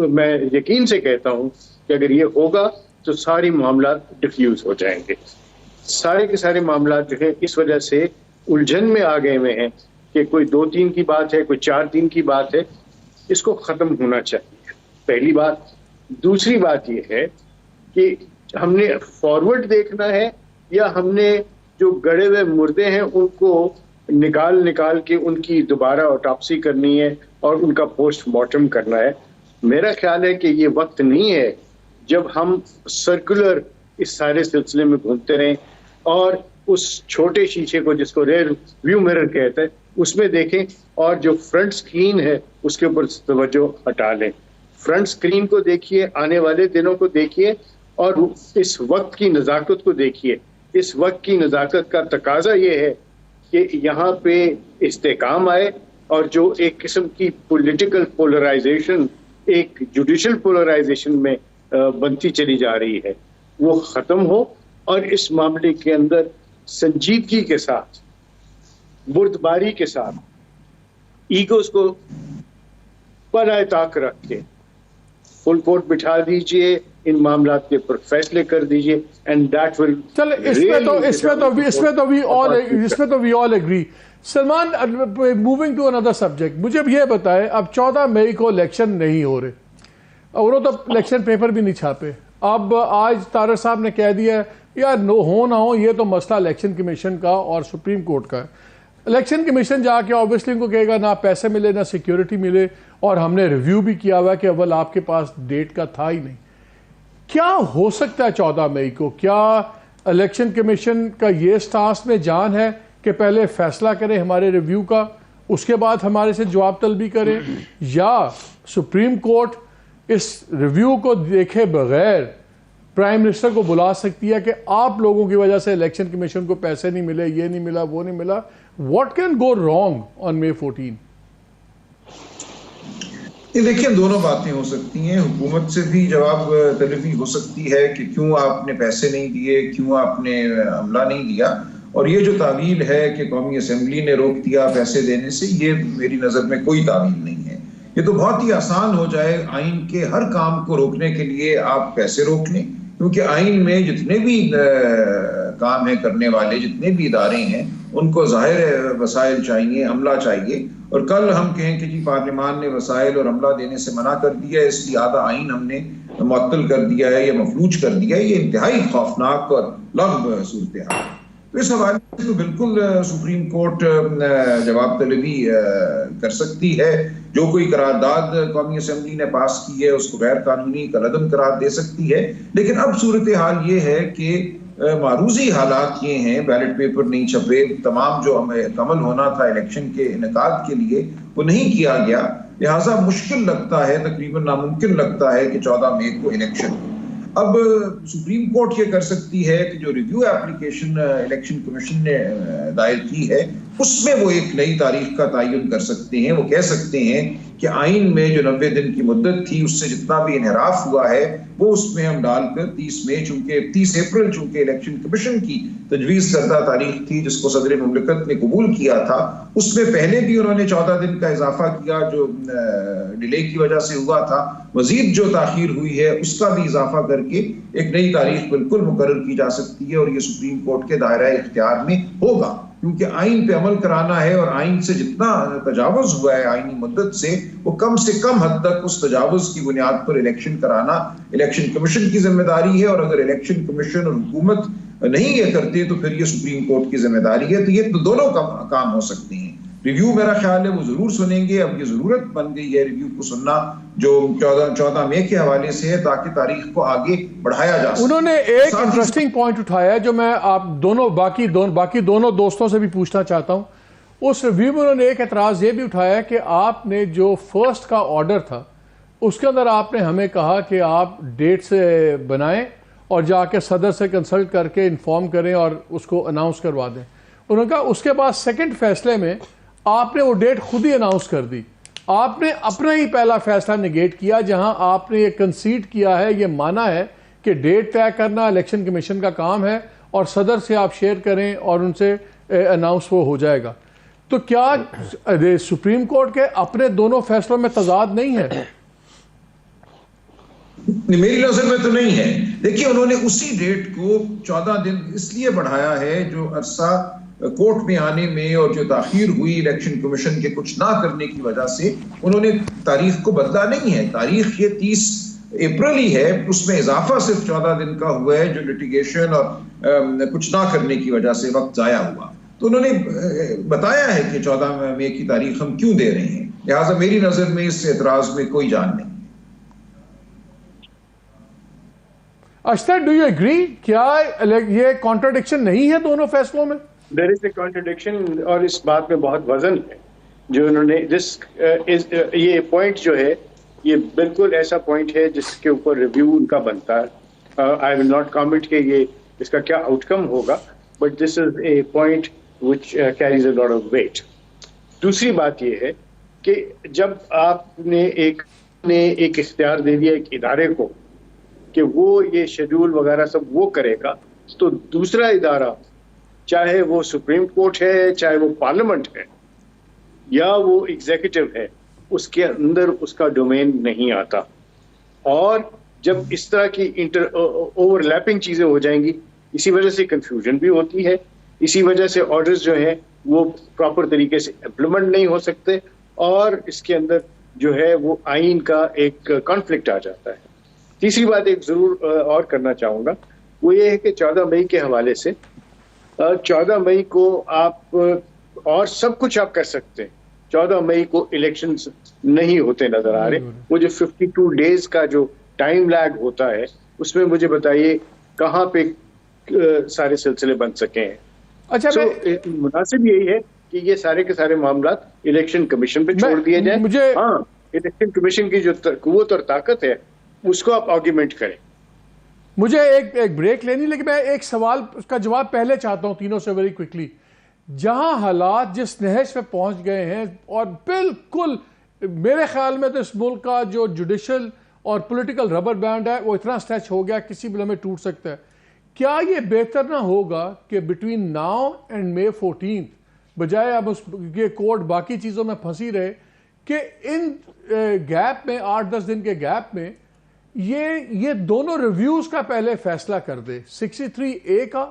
میں یقین سے کہتا ہوں کہ اگر یہ ہوگا تو سارے معاملات ڈیفیوز ہو جائیں گے. سارے کے سارے معاملات جو ہیں اس وجہ سے الجھن میں آ گئے ہوئے ہیں کہ کوئی 2-3 کی بات ہے, کوئی 4-3 کی بات ہے, اس کو ختم ہونا چاہیے. پہلی بات. دوسری بات یہ ہے کہ ہم نے فارورڈ دیکھنا ہے یا ہم نے جو گڑے ہوئے مردے ہیں ان کو نکال کے ان کی دوبارہ آٹوپسی کرنی ہے اور ان کا پوسٹ مارٹم کرنا ہے. میرا خیال ہے کہ یہ وقت نہیں ہے جب ہم سرکولر اس سارے سلسلے میں گھومتے رہیں اور اس چھوٹے شیشے کو جس کو ریئر ویو مرر کہتے ہیں اس میں دیکھیں, اور جو فرنٹ سکرین ہے اس کے اوپر توجہ ہٹا لیں. فرنٹ سکرین کو دیکھیے, آنے والے دنوں کو دیکھیے, اور اس وقت کی نزاکت کو دیکھیے اس وقت کی نزاکت کا تقاضا یہ ہے کہ یہاں پہ استحکام آئے اور جو ایک قسم کی پولیٹیکل پولرائزیشن ایک جوڈیشل پولرائزیشن میں بنتی چلی جا رہی ہے وہ ختم ہو، اور اس معاملے کے اندر سنجیدگی کے ساتھ، بردباری کے ساتھ، ایگوز کو بالائے طاق رکھ کے فل کورٹ بٹھا دیجئے، ان معاملات کے پر فیصلے کر دیجئے، اینڈ دیٹ ول چلے اس میں تو we all agree. Salman, moving to another subject, مجھے اب یہ بتائے، اب 14 مئی کو الیکشن نہیں ہو رہے، اور وہ تو الیکشن پیپر بھی نہیں چھاپے. اب آج طارق صاحب نے کہہ دیا ہے یار ہو نہ ہو یہ تو مسئلہ الیکشن کمیشن کا اور سپریم کورٹ کا ہے. الیکشن کمیشن جا کے آبویسلی ان کو کہے گا نہ پیسے ملے نہ سیکیورٹی ملے، اور ہم نے ریویو بھی کیا ہوا ہے کہ اول آپ کے پاس ڈیٹ کا تھا ہی نہیں. کیا ہو سکتا ہے 14 مئی کو؟ کیا الیکشن کمیشن کا یہ سٹانس میں جان ہے کہ پہلے فیصلہ کریں ہمارے ریویو کا، اس کے بعد ہمارے سے جواب طلبی کریں، یا سپریم کورٹ اس ریویو کو دیکھے بغیر پرائم منسٹر کو بلا سکتی ہے کہ آپ لوگوں کی وجہ سے الیکشن کمیشن کو پیسے نہیں ملے، یہ نہیں ملا، وہ نہیں ملا؟ What can go wrong on May 14؟ یہ دیکھیں دونوں باتیں ہو سکتی ہیں. حکومت سے بھی جواب طلبی ہو سکتی ہے کہ کیوں آپ نے پیسے نہیں دیے، کیوں آپ نے عملہ نہیں دیا، اور یہ جو تعویل ہے کہ قومی اسمبلی نے روک دیا پیسے دینے سے، یہ میری نظر میں کوئی تعویل نہیں ہے. یہ تو بہت ہی آسان ہو جائے آئین کے ہر کام کو روکنے کے لیے آپ پیسے روک لیں، کیونکہ آئین میں جتنے بھی کام ہیں کرنے والے، جتنے بھی ادارے ہیں، ان کو ظاہر وسائل چاہیے، عملہ چاہیے. اور کل ہم کہیں کہ جی پارلیمان نے وسائل اور عملہ دینے سے منع کر دیا ہے، اس لیے آدھا آئین ہم نے معطل کر دیا ہے یا مفلوج کر دیا ہے، یہ انتہائی خوفناک اور لغو صورتحال ہے. تو اس حوالے سے تو بالکل سپریم کورٹ جواب طلبی کر سکتی ہے. جو کوئی قرارداد قومی اسمبلی نے پاس کی ہے اس کو غیر قانونی کالعدم قرار دے سکتی ہے. لیکن اب صورتحال یہ ہے کہ معروضی حالات یہ ہیں، بیلٹ پیپر نہیں چھپے، تمام جو عمل ہونا تھا الیکشن کے انعقاد کے لیے وہ نہیں کیا گیا، لہٰذا مشکل لگتا ہے، تقریباً ناممکن لگتا ہے کہ 14 مئی کو الیکشن ہو. اب سپریم کورٹ یہ کر سکتی ہے کہ جو ریویو ایپلیکیشن الیکشن کمیشن نے دائر کی ہے اس میں وہ ایک نئی تاریخ کا تعین کر سکتے ہیں. وہ کہہ سکتے ہیں کہ آئین میں جو 90 دن کی مدت تھی اس سے جتنا بھی انحراف ہوا ہے وہ اس میں ہم ڈال کر 30 اپریل چونکہ الیکشن کمیشن کی تجویز کردہ تاریخ تھی جس کو صدر مملکت نے قبول کیا تھا، اس میں پہلے بھی انہوں نے 14 دن کا اضافہ کیا جو ڈیلے کی وجہ سے ہوا تھا، مزید جو تاخیر ہوئی ہے اس کا بھی اضافہ کر کے ایک نئی تاریخ بالکل مقرر کی جا سکتی ہے، اور یہ سپریم کورٹ کے دائرہ اختیار میں ہوگا. کیونکہ آئین پہ عمل کرانا ہے، اور آئین سے جتنا تجاوز ہوا ہے آئینی مدت سے وہ کم سے کم حد تک اس تجاوز کی بنیاد پر الیکشن کرانا الیکشن کمیشن کی ذمہ داری ہے. اور اگر الیکشن کمیشن اور حکومت نہیں یہ کرتے تو پھر یہ سپریم کورٹ کی ذمہ داری ہے. تو یہ دونوں کام ہو سکتے ہیں. ریویو میرا خیال ہے وہ ضرور سنیں گے. اب یہ ضرورت بن گئی ہے ریویو کو سننا جو 14 مئی کے حوالے سے ہے تاکہ تاریخ کو آگے بڑھایا جا سکے. انہوں نے ایک انٹرسٹنگ پوائنٹ اٹھایا ہے جو میں آپ دونوں باقی دونوں دوستوں سے بھی پوچھنا چاہتا ہوں. اس ریویو میں انہوں نے ایک اعتراض یہ بھی اٹھایا ہے کہ آپ نے جو فرسٹ کا آرڈر تھا اس کے اندر آپ نے ہمیں کہا کہ آپ ڈیٹ سے بنائیں اور جا کے صدر سے کنسلٹ کر کے انفارم کریں اور اس کو اناؤنس کروا دیں. انہوں نے کہا اس کے بعد سیکنڈ فیصلے میں آپ نے وہ ڈیٹ خود ہی اناؤنس کر دی. آپ نے اپنا ہی پہلا فیصلہ نگیٹ کیا جہاں آپ نے یہ کنسیڈ کیا ہے، یہ مانا ہے کہ ڈیٹ طے کرنا الیکشن کمیشن کا کام ہے اور صدر سے آپ شیئر کریں اور ان سے اناؤنس وہ ہو جائے گا. تو کیا سپریم کورٹ کے اپنے دونوں فیصلوں میں تضاد نہیں ہے؟ میری نظر میں تو نہیں ہے. دیکھیے انہوں نے اسی ڈیٹ کو 14 دن اس لیے بڑھایا ہے، جو عرصہ کورٹ میں آنے میں اور جو تاخیر ہوئی الیکشن کمیشن کے کچھ نہ کرنے کی وجہ سے انہوں نے تاریخ کو بدلا نہیں ہے. تاریخ یہ 30 اپریل ہی ہے، اس میں اضافہ صرف 14 دن کا ہوا ہے جو لٹیگیشن اور کچھ نہ کرنے کی وجہ سے وقت ضائع ہوا. تو انہوں نے بتایا ہے کہ 14 مئی کی تاریخ ہم کیوں دے رہے ہیں، لہٰذا میری نظر میں اس اعتراض میں کوئی جان نہیں. اشتر، ڈو یو ایگری؟ کیا یہ کانٹرڈکشن نہیں ہے دونوں فیصلوں میں؟ دیر از اے کانٹرڈکشن، اور اس بات میں بہت وزن ہے جو انہوں نے یہ پوائنٹ جو ہے یہ بالکل ایسا پوائنٹ ہے جس کے اوپر ریویو ان کا بنتا ہے. آئی ول ناٹ کامنٹ کہ اس کا کیا آؤٹ کم ہوگا, but this is a point which carries a lot of weight. دوسری بات یہ ہے کہ جب آپ نے ایک اختیار دے دیا ایک ادارے کو کہ وہ یہ شیڈول وغیرہ سب وہ کرے گا, تو دوسرا ادارہ چاہے وہ سپریم کورٹ ہے, چاہے وہ پارلیمنٹ ہے, یا وہ ایگزیکٹو ہے, اس کے اندر اس کا ڈومین نہیں آتا. اور جب اس طرح کی اوور لیپنگ چیزیں ہو جائیں گی, اسی وجہ سے کنفیوژن بھی ہوتی ہے, اسی وجہ سے آرڈرز جو ہیں وہ پراپر طریقے سے امپلیمنٹ نہیں ہو سکتے, اور اس کے اندر جو ہے وہ آئین کا ایک کانفلکٹ آ جاتا ہے. تیسری بات ایک ضرور اور کرنا چاہوں گا, وہ یہ ہے کہ 14 مئی کے حوالے سے 14 مئی کو آپ اور سب کچھ آپ کر سکتے ہیں, 14 مئی کو الیکشنز نہیں ہوتے نظر آ رہے. وہ جو 52 ڈیز کا جو ٹائم لیگ ہوتا ہے, اس میں مجھے بتائیے کہاں پہ سارے سلسلے بن سکے ہیں. اچھا, مناسب یہی ہے کہ یہ سارے کے سارے معاملات الیکشن کمیشن پہ چھوڑ دیے جائیں. ہاں, الیکشن کمیشن کی جو قوت اور طاقت ہے اس کو آپ آرگیومنٹ کریں. مجھے ایک بریک لینی, لیکن میں ایک سوال اس کا جواب پہلے چاہتا ہوں تینوں سے ویری کوئکلی. جہاں حالات جس نہج پہ پہنچ گئے ہیں, اور بالکل میرے خیال میں تو اس ملک کا جو جوڈیشل اور پولیٹیکل ربر بینڈ ہے وہ اتنا اسٹریچ ہو گیا کسی بھی لمحے ٹوٹ سکتا ہے. کیا یہ بہتر نہ ہوگا کہ بٹوین ناؤ اینڈ May 14 بجائے اب یہ کورٹ باقی چیزوں میں پھنسی رہے, کہ ان گیپ میں 8-10 دن کے گیپ میں یہ دونوں ریویوز کا پہلے فیصلہ کر دے, 63A کا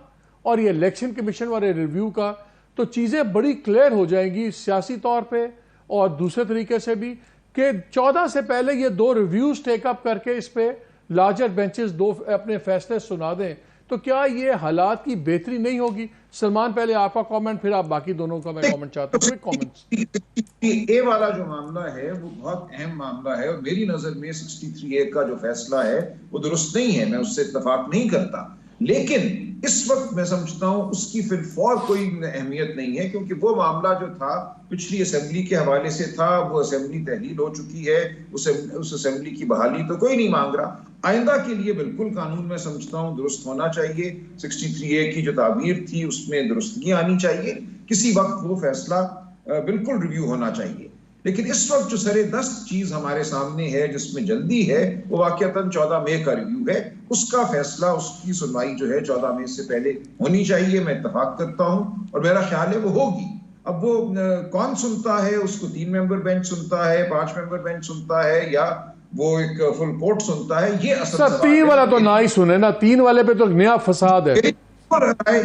اور یہ الیکشن کمیشن والے ریویو کا, تو چیزیں بڑی کلیئر ہو جائیں گی سیاسی طور پہ اور دوسرے طریقے سے بھی, کہ 14 سے پہلے یہ 2 ریویوز ٹیک اپ کر کے اس پہ لارجر بینچز 2 اپنے فیصلے سنا دیں. تو کیا یہ حالات کی بہتری نہیں ہوگی؟ سلمان پہلے آپ کا کامنٹ, پھر آپ باقی دونوں کا میں کامنٹ چاہتا ہوں. کوئی کامنٹ. اے والا جو معاملہ ہے وہ بہت اہم معاملہ ہے, اور میری نظر میں 63A کا جو فیصلہ ہے وہ درست نہیں ہے, میں اس سے اتفاق نہیں کرتا. لیکن اس وقت میں سمجھتا ہوں اس کی فی الفور کوئی اہمیت نہیں ہے, کیونکہ وہ معاملہ جو تھا پچھلی اسمبلی کے حوالے سے تھا, وہ اسمبلی تحلیل ہو چکی ہے, اس اسمبلی کی بحالی تو کوئی نہیں مانگ رہا. آئندہ کے لیے بالکل قانون میں سمجھتا ہوں درست ہونا چاہیے. 63A کی جو تعبیر تھی اس میں درستگی آنی چاہیے, کسی وقت وہ فیصلہ بالکل ریویو ہونا چاہیے. لیکن اس وقت جو سرے دست چیز ہمارے سامنے ہے جس میں جلدی ہے, وہ واقعتاً 14 مئی کا ریویو ہے. اس کا فیصلہ, اس کی سنوائی جو ہے 14 مئی سے پہلے ہونی چاہیے, میں اتفاق کرتا ہوں, اور میرا خیال ہے وہ ہوگی. اب وہ کون سنتا ہے اس کو, 3 ممبر بینچ سنتا ہے, 5 ممبر بینچ سنتا ہے, یا وہ ایک فل کورٹ سنتا ہے, یہ اصل سر 3 والا تو نہ ہی سنے نا, 3 والے پہ تو نیا فساد ہے.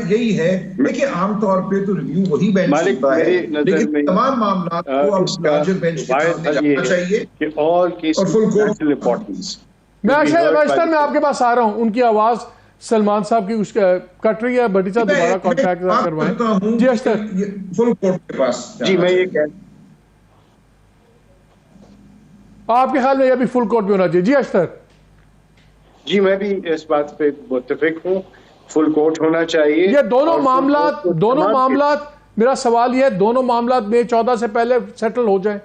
یہی ہے. دیکھیں عام طور پہ تو ریویو وہی بینچ سنتا ہے, لیکن تمام معاملات کو اب لارجر بینچ کے سامنے جانا چاہیے, اور فل کورٹ. میں اشتر میں آپ کے پاس آ رہا ہوں, ان کی آواز سلمان صاحب کی اس کٹ رہی ہے, بھٹی صاحب دوبارہ کانٹیکٹ کروائیں. جی اشتر. فل کورٹ کے پاس. جی میں یہ کہہ, آپ کے خیال میں یہ بھی فل کورٹ پہ ہونا چاہیے؟ جی اشتر. جی میں بھی اس بات پہ متفق ہوں, فل کورٹ ہونا چاہیے. یہ دونوں معاملات میرا سوال یہ ہے, دونوں معاملات May 14 سے پہلے سیٹل ہو جائیں.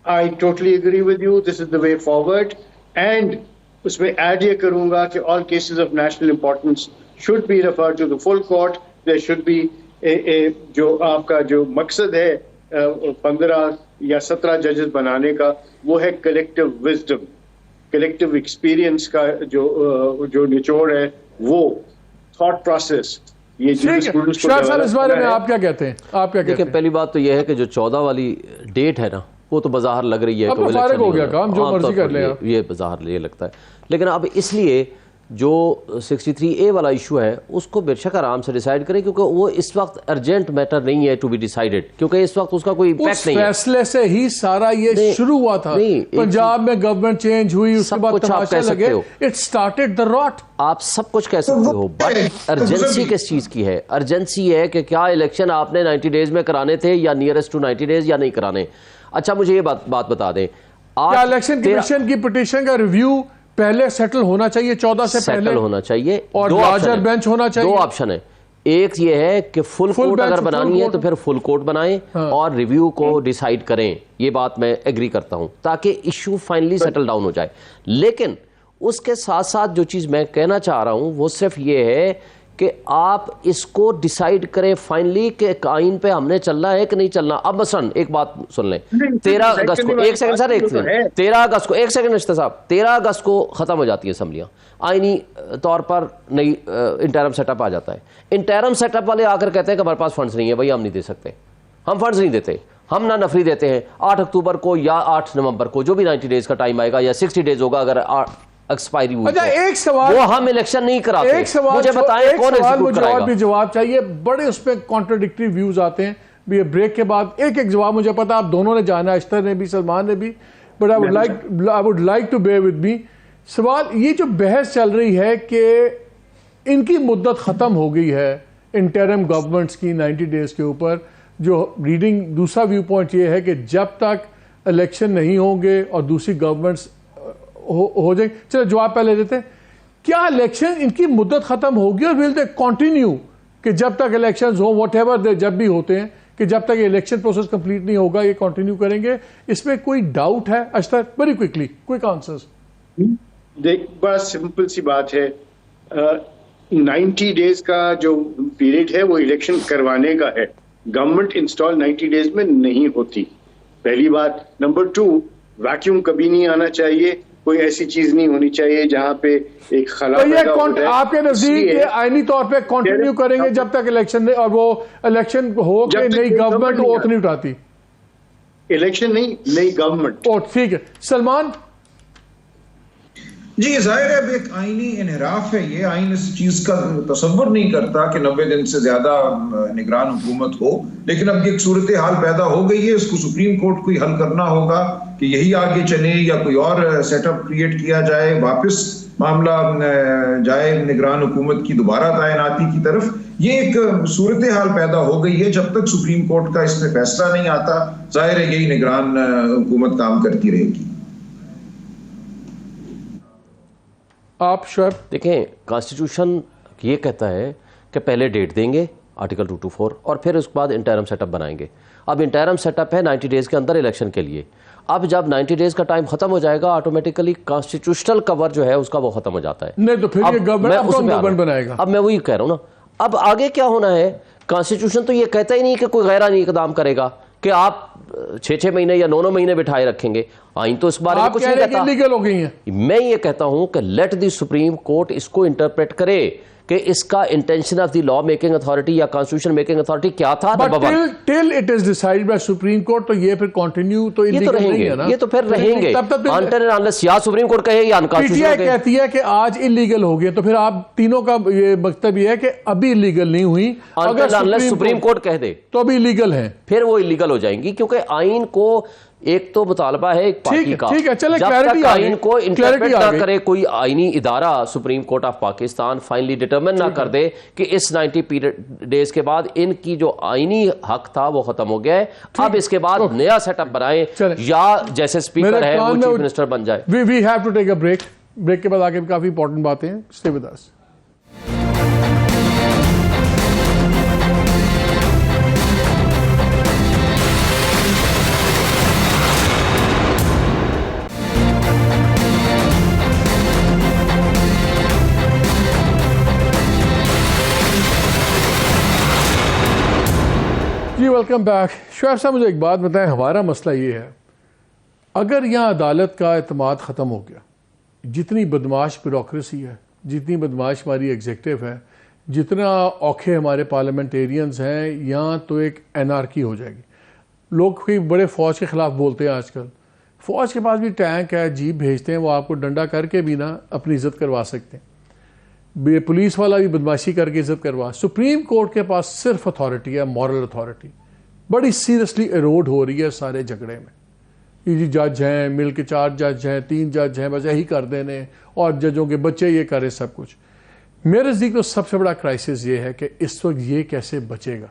I totally agree with you. This is the way forward. And اس میں ایڈ یہ کروں گا کہ all cases of national importance should be referred to the full court. There should be جو آپ کا جو مقصد ہے 15 یا 17 ججز بنانے کا, وہ ہے کلیکٹیو وزڈم, کلیکٹیو ایکسپیرینس کا جو نچوڑ ہے, وہ تھاٹ پروسیس. یہ شاہ صاحب اس بارے میں آپ کیا کہتے ہیں؟ آپ کیا کہتے ہیں؟ پہلی بات تو یہ ہے کہ جو 14 والی ڈیٹ ہے نا, وہ تو بظاہر لگ رہی ہے کہ فارغ ہو گیا کام, جو مرضی کر لیں, یہ بظاہر یہ لگتا ہے. لیکن اب اس لیے جو 63A والا ایشو ہے اس کو بے شک آرام سے ڈیسائیڈ کریں, کیونکہ وہ اس وقت ارجنٹ میٹر نہیں ہے ٹو بی ڈیسائیڈڈ, کیونکہ اس وقت اس کا کوئی امپیکٹ نہیں ہے. اس فیصلے سے ہی سارا یہ شروع ہوا تھا. پنجاب میں گورنمنٹ چینج ہوئی, اس کے بعد تماشا لگے, اٹ سٹارٹڈ دی راٹ. آپ سب کچھ کہہ سکتے ہو, بٹ ارجنسی کس چیز کی ہے؟ ارجنسی ہے کہ کیا الیکشن آپ نے 90 ڈیز میں کرانے تھے یا نیئرسٹ ٹو 90 ڈیز یا نہیں کرانے. اچھا مجھے یہ بات بتا دیں, کیا الیکشن کمیشن کی پٹیشن کا ریویو پہلے سیٹل ہونا چاہیے 14 سے پہلے؟ سیٹل ہونا چاہیے, اور لارجر بینچ ہونا چاہیے. 2 آپشن ہیں. ایک یہ ہے کہ فل کورٹ اگر بنانی ہے تو پھر فل کورٹ بنائیں اور ریویو کو ڈیسائیڈ کریں. یہ بات میں ایگری کرتا ہوں, تاکہ ایشو فائنلی سیٹل ڈاؤن ہو جائے. لیکن اس کے ساتھ ساتھ جو چیز میں کہنا چاہ رہا ہوں وہ صرف یہ ہے کہ آپ اس کو ڈیسائیڈ کریں فائنلی کہ آئین پہ ہم نے چلنا ہے کہ نہیں چلنا. اب مثلا ایک بات سن لیں, 13 اگست کو, ایک سیکنڈ سر, 13 اگست کو, ایک سیکنڈ نشتہ صاحب, 13 اگست کو ختم ہو جاتی ہے اسمبلیاں, آئینی طور پر نئی انٹرم سیٹ اپ آ جاتا ہے. انٹرم سیٹ اپ والے آ کر کہتے ہیں کہ ہمارے پاس فنڈز نہیں ہے, بھائی ہم نہیں دے سکتے, ہم فنڈز نہیں دیتے, ہم نہ نفری دیتے ہیں. 8 اکتوبر کو یا 8 نومبر کو جو بھی 90 ڈیز کا ٹائم آئے گا یا 60 ڈیز ہوگا, اگر ایکسپائری ہوئی اچھا ایک سوال, وہ ہم الیکشن نہیں کراتے. ایک سوال مجھے بتائیں کون ایگزیکیوٹ کرائے گا. بھی جواب چاہیے, بڑے اس پہ کانٹرڈکٹری ویوز آتے ہیں. بھی بریک کے بعد ایک ایک جواب مجھے پتا آپ دونوں نے جانا, اشتر نے بھی, سلمان نے بھی, but I would like to bear with me. سوال یہ جو بحث چل رہی ہے کہ ان کی مدت ختم ہو گئی ہے انٹرم گورنمنٹس کی 90 ڈیز کے اوپر, جو ریڈنگ دوسرا ویو پوائنٹ یہ ہے کہ جب تک الیکشن نہیں ہوں گے اور دوسری گورنمنٹس ہو جائیں. چلو جواب پہلے دیتے ہیں, کیا الیکشن ان کی مدت ختم ہوگی اور ول دے کنٹینیو کہ جب تک الیکشنز ہوں, واٹ ایور دے جب بھی ہوتے ہیں, کہ جب تک الیکشن پروسیس کمپلیٹ نہیں ہوگا یہ کنٹینیو کریں گے؟ اس میں کوئی ڈاؤٹ ہے اشتر؟ Very quickly quick answers. دیکھ بڑا سمپل سی بات ہے, 90 ڈیز کا جو پیریڈ ہے وہ الیکشن کروانے کا ہے. گورنمنٹ انسٹال 90 ڈیز میں نہیں ہوتی, پہلی بات. نمبر 2, ویکیوم کبھی نہیں آنا چاہیے, کوئی ایسی چیز نہیں ہونی چاہیے جہاں پہ ایک خلا پیدا ہو جائے. آپ کے نزدیک یہ آئینی طور پہ کنٹینیو کریں گے جب تک الیکشن نہیں, اور وہ الیکشن ہو کہ نئی گورنمنٹ اوتھ نہیں اٹھاتی؟ الیکشن نہیں, نئی گورنمنٹ. ٹھیک ہے. سلمان جی ظاہر ہے اب ایک آئینی انحراف ہے یہ. آئین اس چیز کا تصور نہیں کرتا کہ 90 دن سے زیادہ نگران حکومت ہو, لیکن اب یہ ایک صورتحال پیدا ہو گئی ہے. اس کو سپریم کورٹ کو ہی حل کرنا ہوگا کہ یہی آگے چلے یا کوئی اور سیٹ اپ کریٹ کیا جائے, واپس معاملہ جائے نگران حکومت کی دوبارہ تعیناتی کی طرف. یہ ایک صورتحال پیدا ہو گئی ہے. جب تک سپریم کورٹ کا اس پہ فیصلہ نہیں آتا ظاہر ہے یہی نگران حکومت کام کرتی رہے گی. آپ شعیب دیکھیں, کانسٹیٹیوشن یہ کہتا ہے کہ پہلے ڈیٹ دیں گے آرٹیکل 224 اور پھر اس کے بعد انٹرم سیٹ اپ بنائیں گے. اب انٹرم سیٹ اپ ہے 90 ڈیز کے اندر الیکشن کے لیے. اب جب 90 ڈیز کا ٹائم ختم ہو جائے گا آٹومیٹیکلی کانسٹیٹیوشنل کور جو ہے اس کا وہ ختم ہو جاتا ہے. نہیں تو پھر یہ گورنمنٹ بنائے گا. اب میں وہی کہہ رہا ہوں نا, اب آگے کیا ہونا ہے. کانسٹیٹیوشن تو یہ کہتا ہی نہیں کہ کوئی غیر آئینی اقدام کرے گا کہ آپ 6 مہینے یا 9 مہینے بٹھائے رکھیں گے. آئین تو اس بارے میں کچھ نہیں کہتا. لیگل ہو گئی ہیں. میں یہ کہتا ہوں کہ لیٹ دی سپریم کورٹ اس کو انٹرپریٹ کرے کہ اس کا intention of the law making authority یا کانسٹیٹیوشن میکنگ اتھارٹی کیا تھا. Till it is decide by supreme court, تو یہ پھر کنٹینیو تو یہ تو رہیں گے, یہ تو پھر رہیں گے انٹر انلیس یا سپریم کورٹ کہے یا انکانسٹیٹیوشنل کہتی ہے کہ آج انلیگل ہو گیا, تو پھر آپ تینوں کا یہ مطلب یہ ہے کہ ابھی انلیگل نہیں ہوئی, انٹر انلیس سپریم کورٹ کہہ دے تو ابھی انلیگل ہیں, پھر وہ انلیگل ہو جائیں گی. کیونکہ آئین کو ایک تو مطالبہ ہے ایک پارٹی کا, جب تک آئین کو انٹرپریٹ نہ کرے کوئی آئینی ادارہ supreme court of Pakistan finally determine نہ کر دے کہ اس 90 ڈیز کے بعد ان کی جو آئینی حق تھا وہ ختم ہو گیا ہے, اب اس کے بعد نیا سیٹ اپ بنائیں یا جیسے اسپیکر ہے وہ چیف منسٹر بن جائے. We have to take a break. Break کے بعد آگے کافی امپورٹنٹ باتیں ہیں. Stay with us. جی ویلکم بیک. شعیب صاحب مجھے ایک بات بتائیں, ہمارا مسئلہ یہ ہے اگر یہاں عدالت کا اعتماد ختم ہو گیا, جتنی بدماش بیوروکریسی ہے, جتنی بدماش ہماری ایگزیکٹو ہے, جتنا اوکھے ہمارے پارلیمنٹیرینز ہیں, یہاں تو ایک انارکی ہو جائے گی. لوگ کوئی بڑے فوج کے خلاف بولتے ہیں آج کل, فوج کے پاس بھی ٹینک ہے, جیپ بھیجتے ہیں, وہ آپ کو ڈنڈا کر کے بھی نا اپنی عزت کروا سکتے ہیں. پولیس والا بھی بدماشی کر کے عزت کروا. سپریم کورٹ کے پاس صرف اتھارٹی ہے, مورل اتھارٹی, بڑی سیریسلی ایروڈ ہو رہی ہے سارے جھگڑے میں. یہ جج ہیں, مل کے 4 جج ہیں, 3 جج ہیں, بس یہی کر دینے, اور ججوں کے بچے یہ کرے سب کچھ. میرے نزدیک تو سب سے بڑا کرائسس یہ ہے کہ اس وقت یہ کیسے بچے گا.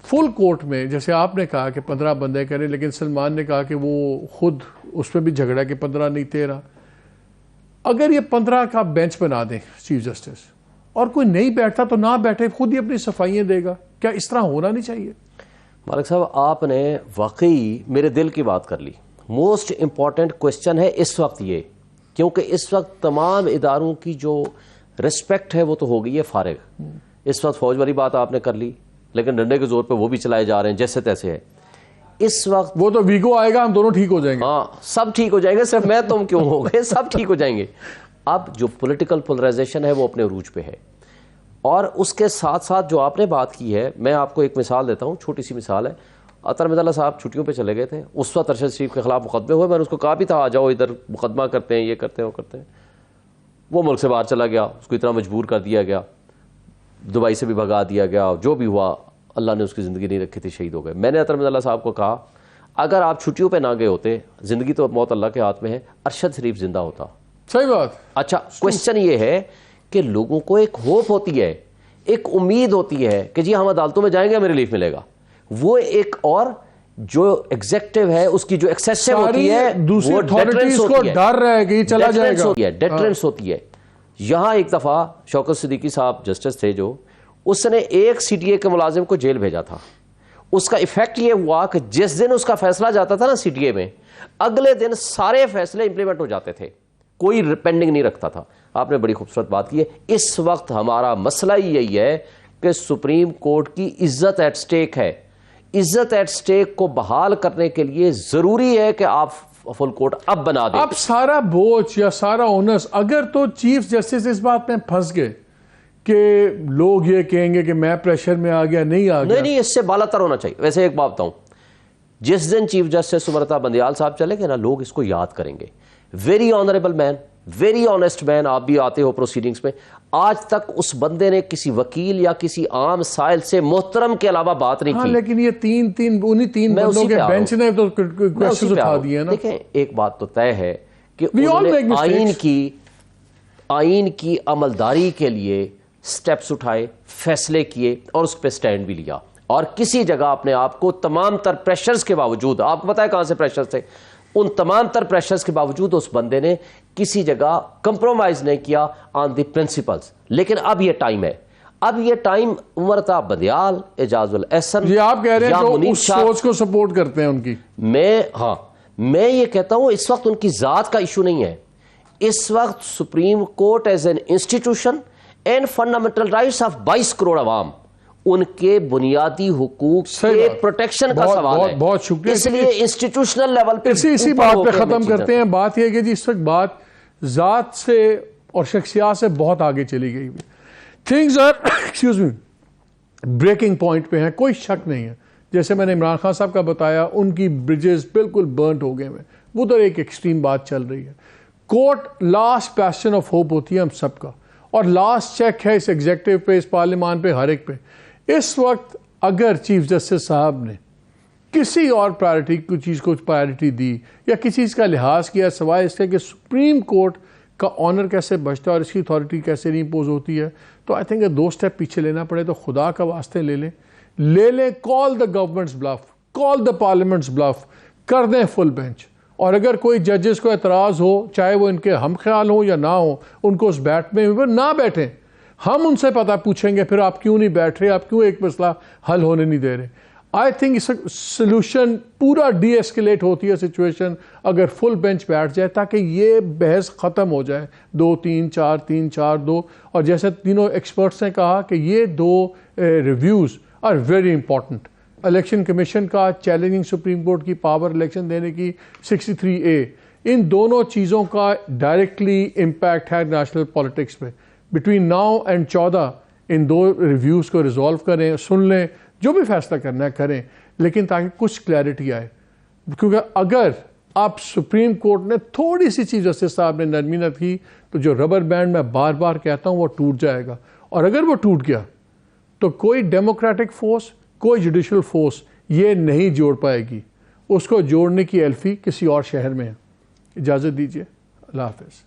فل کورٹ میں جیسے آپ نے کہا کہ 15 بندے کریں, لیکن سلمان نے کہا کہ وہ خود اس میں بھی جھگڑا کہ 15 نہیں 13. اگر یہ 15 کا بینچ بنا دیں چیف جسٹس, اور کوئی نہیں بیٹھتا تو نہ بیٹھے, خود ہی اپنی صفائیاں دے گا, کیا اس طرح ہونا نہیں چاہیے؟ مالک صاحب آپ نے واقعی میرے دل کی بات کر لی. موسٹ امپورٹنٹ کوشچن ہے اس وقت یہ کیونکہ اس وقت تمام اداروں کی جو رسپیکٹ ہے وہ تو ہو گئی ہے فارغ. اس وقت فوج والی بات آپ نے کر لی لیکن ڈنڈے کے زور پہ وہ بھی چلائے جا رہے ہیں جیسے تیسے ہے. اس وقت وہ تو ویگو آئے گا ہم دونوں ٹھیک ہو جائیں گے. ہاں سب ٹھیک ہو جائیں گے, صرف میں تم کیوں ہو گئے, سب ٹھیک ہو جائیں گے. اب جو پولیٹیکل پولرائزیشن ہے وہ اپنے عروج پہ ہے, اور اس کے ساتھ ساتھ جو آپ نے بات کی ہے, میں آپ کو ایک مثال دیتا ہوں, چھوٹی سی مثال ہے. عطر مد اللہ صاحب چھٹیوں پہ چلے گئے تھے, اس وقت ارشد شریف کے خلاف مقدمے ہوئے, میں نے اس کو کہا بھی تھا آ جاؤ ادھر مقدمہ کرتے ہیں, یہ کرتے ہیں وہ کرتے ہیں. وہ ملک سے باہر چلا گیا, اس کو اتنا مجبور کر دیا گیا, دبئی سے بھی بھگا دیا گیا, جو بھی ہوا اللہ نے اس کی زندگی نہیں رکھی تھی, شہید ہو گئے. میں نے عطر مد اللہ صاحب کو کہا اگر آپ چھٹیوں پہ نہ گئے ہوتے, زندگی تو موت اللہ کے ہاتھ میں ہے, ارشد شریف زندہ ہوتا. صحیح بات. اچھا کوشچن یہ ہے کہ لوگوں کو ایک ہوپ ہوتی ہے, ایک امید ہوتی ہے کہ جی ہم عدالتوں میں جائیں گے ہمیں ریلیف ملے گا. وہ ایک, اور جو ایگزیکٹو ہے اس کی جو ایکسیسو ہوتی ہے دوسری وہ اتھارٹیز کو ڈر رہے کہ یہ چلا جائے گا, ڈیٹرنس ہوتی ہے. یہاں ایک دفعہ شوکت صدیقی صاحب جسٹس تھے, جو اس نے ایک سی ٹی اے کے ملازم کو جیل بھیجا تھا. اس کا ایفیکٹ یہ ہوا کہ جس دن اس کا فیصلہ جاتا تھا نا سی ٹی اے میں, اگلے دن سارے فیصلے امپلیمنٹ ہو جاتے تھے, کوئی پینڈنگ نہیں رکھتا تھا. آپ نے بڑی خوبصورت بات کی ہے. اس وقت ہمارا مسئلہ ہی یہی ہے کہ سپریم کورٹ کی عزت ایٹ سٹیک ہے. عزت ایٹ سٹیک کو بحال کرنے کے لیے ضروری ہے کہ آپ فل کورٹ اب بنا دیں. اب سارا بوجھ یا سارا اونس, اگر تو چیف جسٹس اس بات میں پھنس گئے کہ لوگ یہ کہیں گے کہ میں پریشر میں آ گیا, نہیں آ گیا. نہیں, اس سے بالا تر ہونا چاہیے. ویسے ایک بات بتاؤں, جس دن چیف جسٹس سمرتا بندیال صاحب چلے گئے نا, لوگ اس کو یاد کریں گے. ویری آنریبل مین, ویری آنیسٹ مین. آپ بھی آتے ہو پروسیڈنگز میں, آج تک اس بندے نے کسی وکیل یا کسی عام سائل سے محترم کے علاوہ بات نہیں کی. لیکن یہ تین بندوں کے بینچ نے تو کوشچنز اٹھا دیے نا. دیکھیں ایک بات تو طے ہے کہ انہوں نے آئین کی عملداری کے لیے سٹیپس اٹھائے, فیصلے کیے, اور اس پہ سٹینڈ بھی لیا. اور کسی جگہ اپنے آپ کو تمام تر پریشرز کے باوجود, آپ کو پتا ہے کہاں سے پریشرز تھے, ان تمام تر پریشرز کے باوجود اس بندے نے کسی جگہ کمپرومائز نہیں کیا آن دی پرنسپلز. لیکن اب یہ ٹائم ہے, اب یہ ٹائم عمر طاہر بندیال, اعجاز الاحسن, یہ آپ کہہ رہے ہیں جو اس سوچ کو سپورٹ کرتے ہیں ان کی, میں یہ کہتا ہوں اس وقت ان کی ذات کا ایشو نہیں ہے. اس وقت supreme court as an institution and fundamental rights of 22 crore عوام, ان کے بنیادی حقوق کے پروٹیکشن کا سوال ہے. بہت شکریہ. اس لیے انسٹیٹیوشنل لیول پہ اسی بات پہ ختم کرتے ہیں. بات یہ کہ جی اس وقت بات ذات سے اور شخصیات سے بہت آگے چلی گئی. Things are excuse me breaking point پہ ہیں, کوئی شک نہیں ہے. جیسے میں نے عمران خان صاحب کا بتایا, ان کی بریجز بالکل برنٹ ہو گئے ہیں. وہ تو ایک ایکسٹریم بات چل رہی ہے. کورٹ لاسٹ بیسٹن آف ہوپ ہوتی ہے ہم سب کا, اور لاسٹ چیک ہے اس ایگزیکٹو پہ, اس پارلیمان پہ, ہر ایک پہ. اس وقت اگر چیف جسٹس صاحب نے کسی اور پرائرٹی کو چیز کو پرائرٹی دی یا کسی چیز کا لحاظ کیا سوائے اس کے کہ سپریم کورٹ کا آنر کیسے بچتا ہے اور اس کی اتھارٹی کیسے نہیں امپوز ہوتی ہے, تو آئی تھنک 2 سٹیپ پیچھے لینا پڑے تو خدا کا واسطے لے لیں. کال دا گورنمنٹس بلف, کال دا پارلیمنٹس بلف, کر دیں فل بینچ. اور اگر کوئی ججز کو اعتراض ہو, چاہے وہ ان کے ہم خیال ہوں یا نہ ہوں, ان کو اس بیٹھ میں نہ بیٹھیں. ہم ان سے پتہ پوچھیں گے پھر آپ کیوں نہیں بیٹھ رہے, آپ کیوں ایک مسئلہ حل ہونے نہیں دے رہے. آئی تھنک اس سلوشن پورا ڈی ایسکیلیٹ ہوتی ہے سچویشن اگر فل بینچ بیٹھ جائے, تاکہ یہ بحث ختم ہو جائے. 2-3-4 3-4-2. اور جیسے تینوں ایکسپرٹس نے کہا کہ یہ 2 reviews are very important. Election commission کا چیلنجنگ سپریم کورٹ کی پاور الیکشن دینے کی 63A, ان دونوں چیزوں کا ڈائریکٹلی امپیکٹ ہے نیشنل پالیٹکس پہ. بٹوین ناؤ اینڈ 14 ان 2 ریویوز کو ریزالو کریں, سن لیں, جو بھی فیصلہ کرنا ہے کریں, لیکن تاکہ کچھ کلیئرٹی آئے. کیونکہ اگر آپ سپریم کورٹ نے تھوڑی سی چیز جسٹس صاحب نے نرمی نہ کی تو جو ربر بینڈ میں بار بار کہتا ہوں وہ ٹوٹ جائے گا. اور اگر وہ ٹوٹ گیا تو کوئی ڈیموکریٹک فورس, کوئی جوڈیشل فورس یہ نہیں جوڑ پائے گی. اس کو جوڑنے کی ایلفی کسی اور شہر میں ہے. اجازت دیجیے, اللہ حافظ.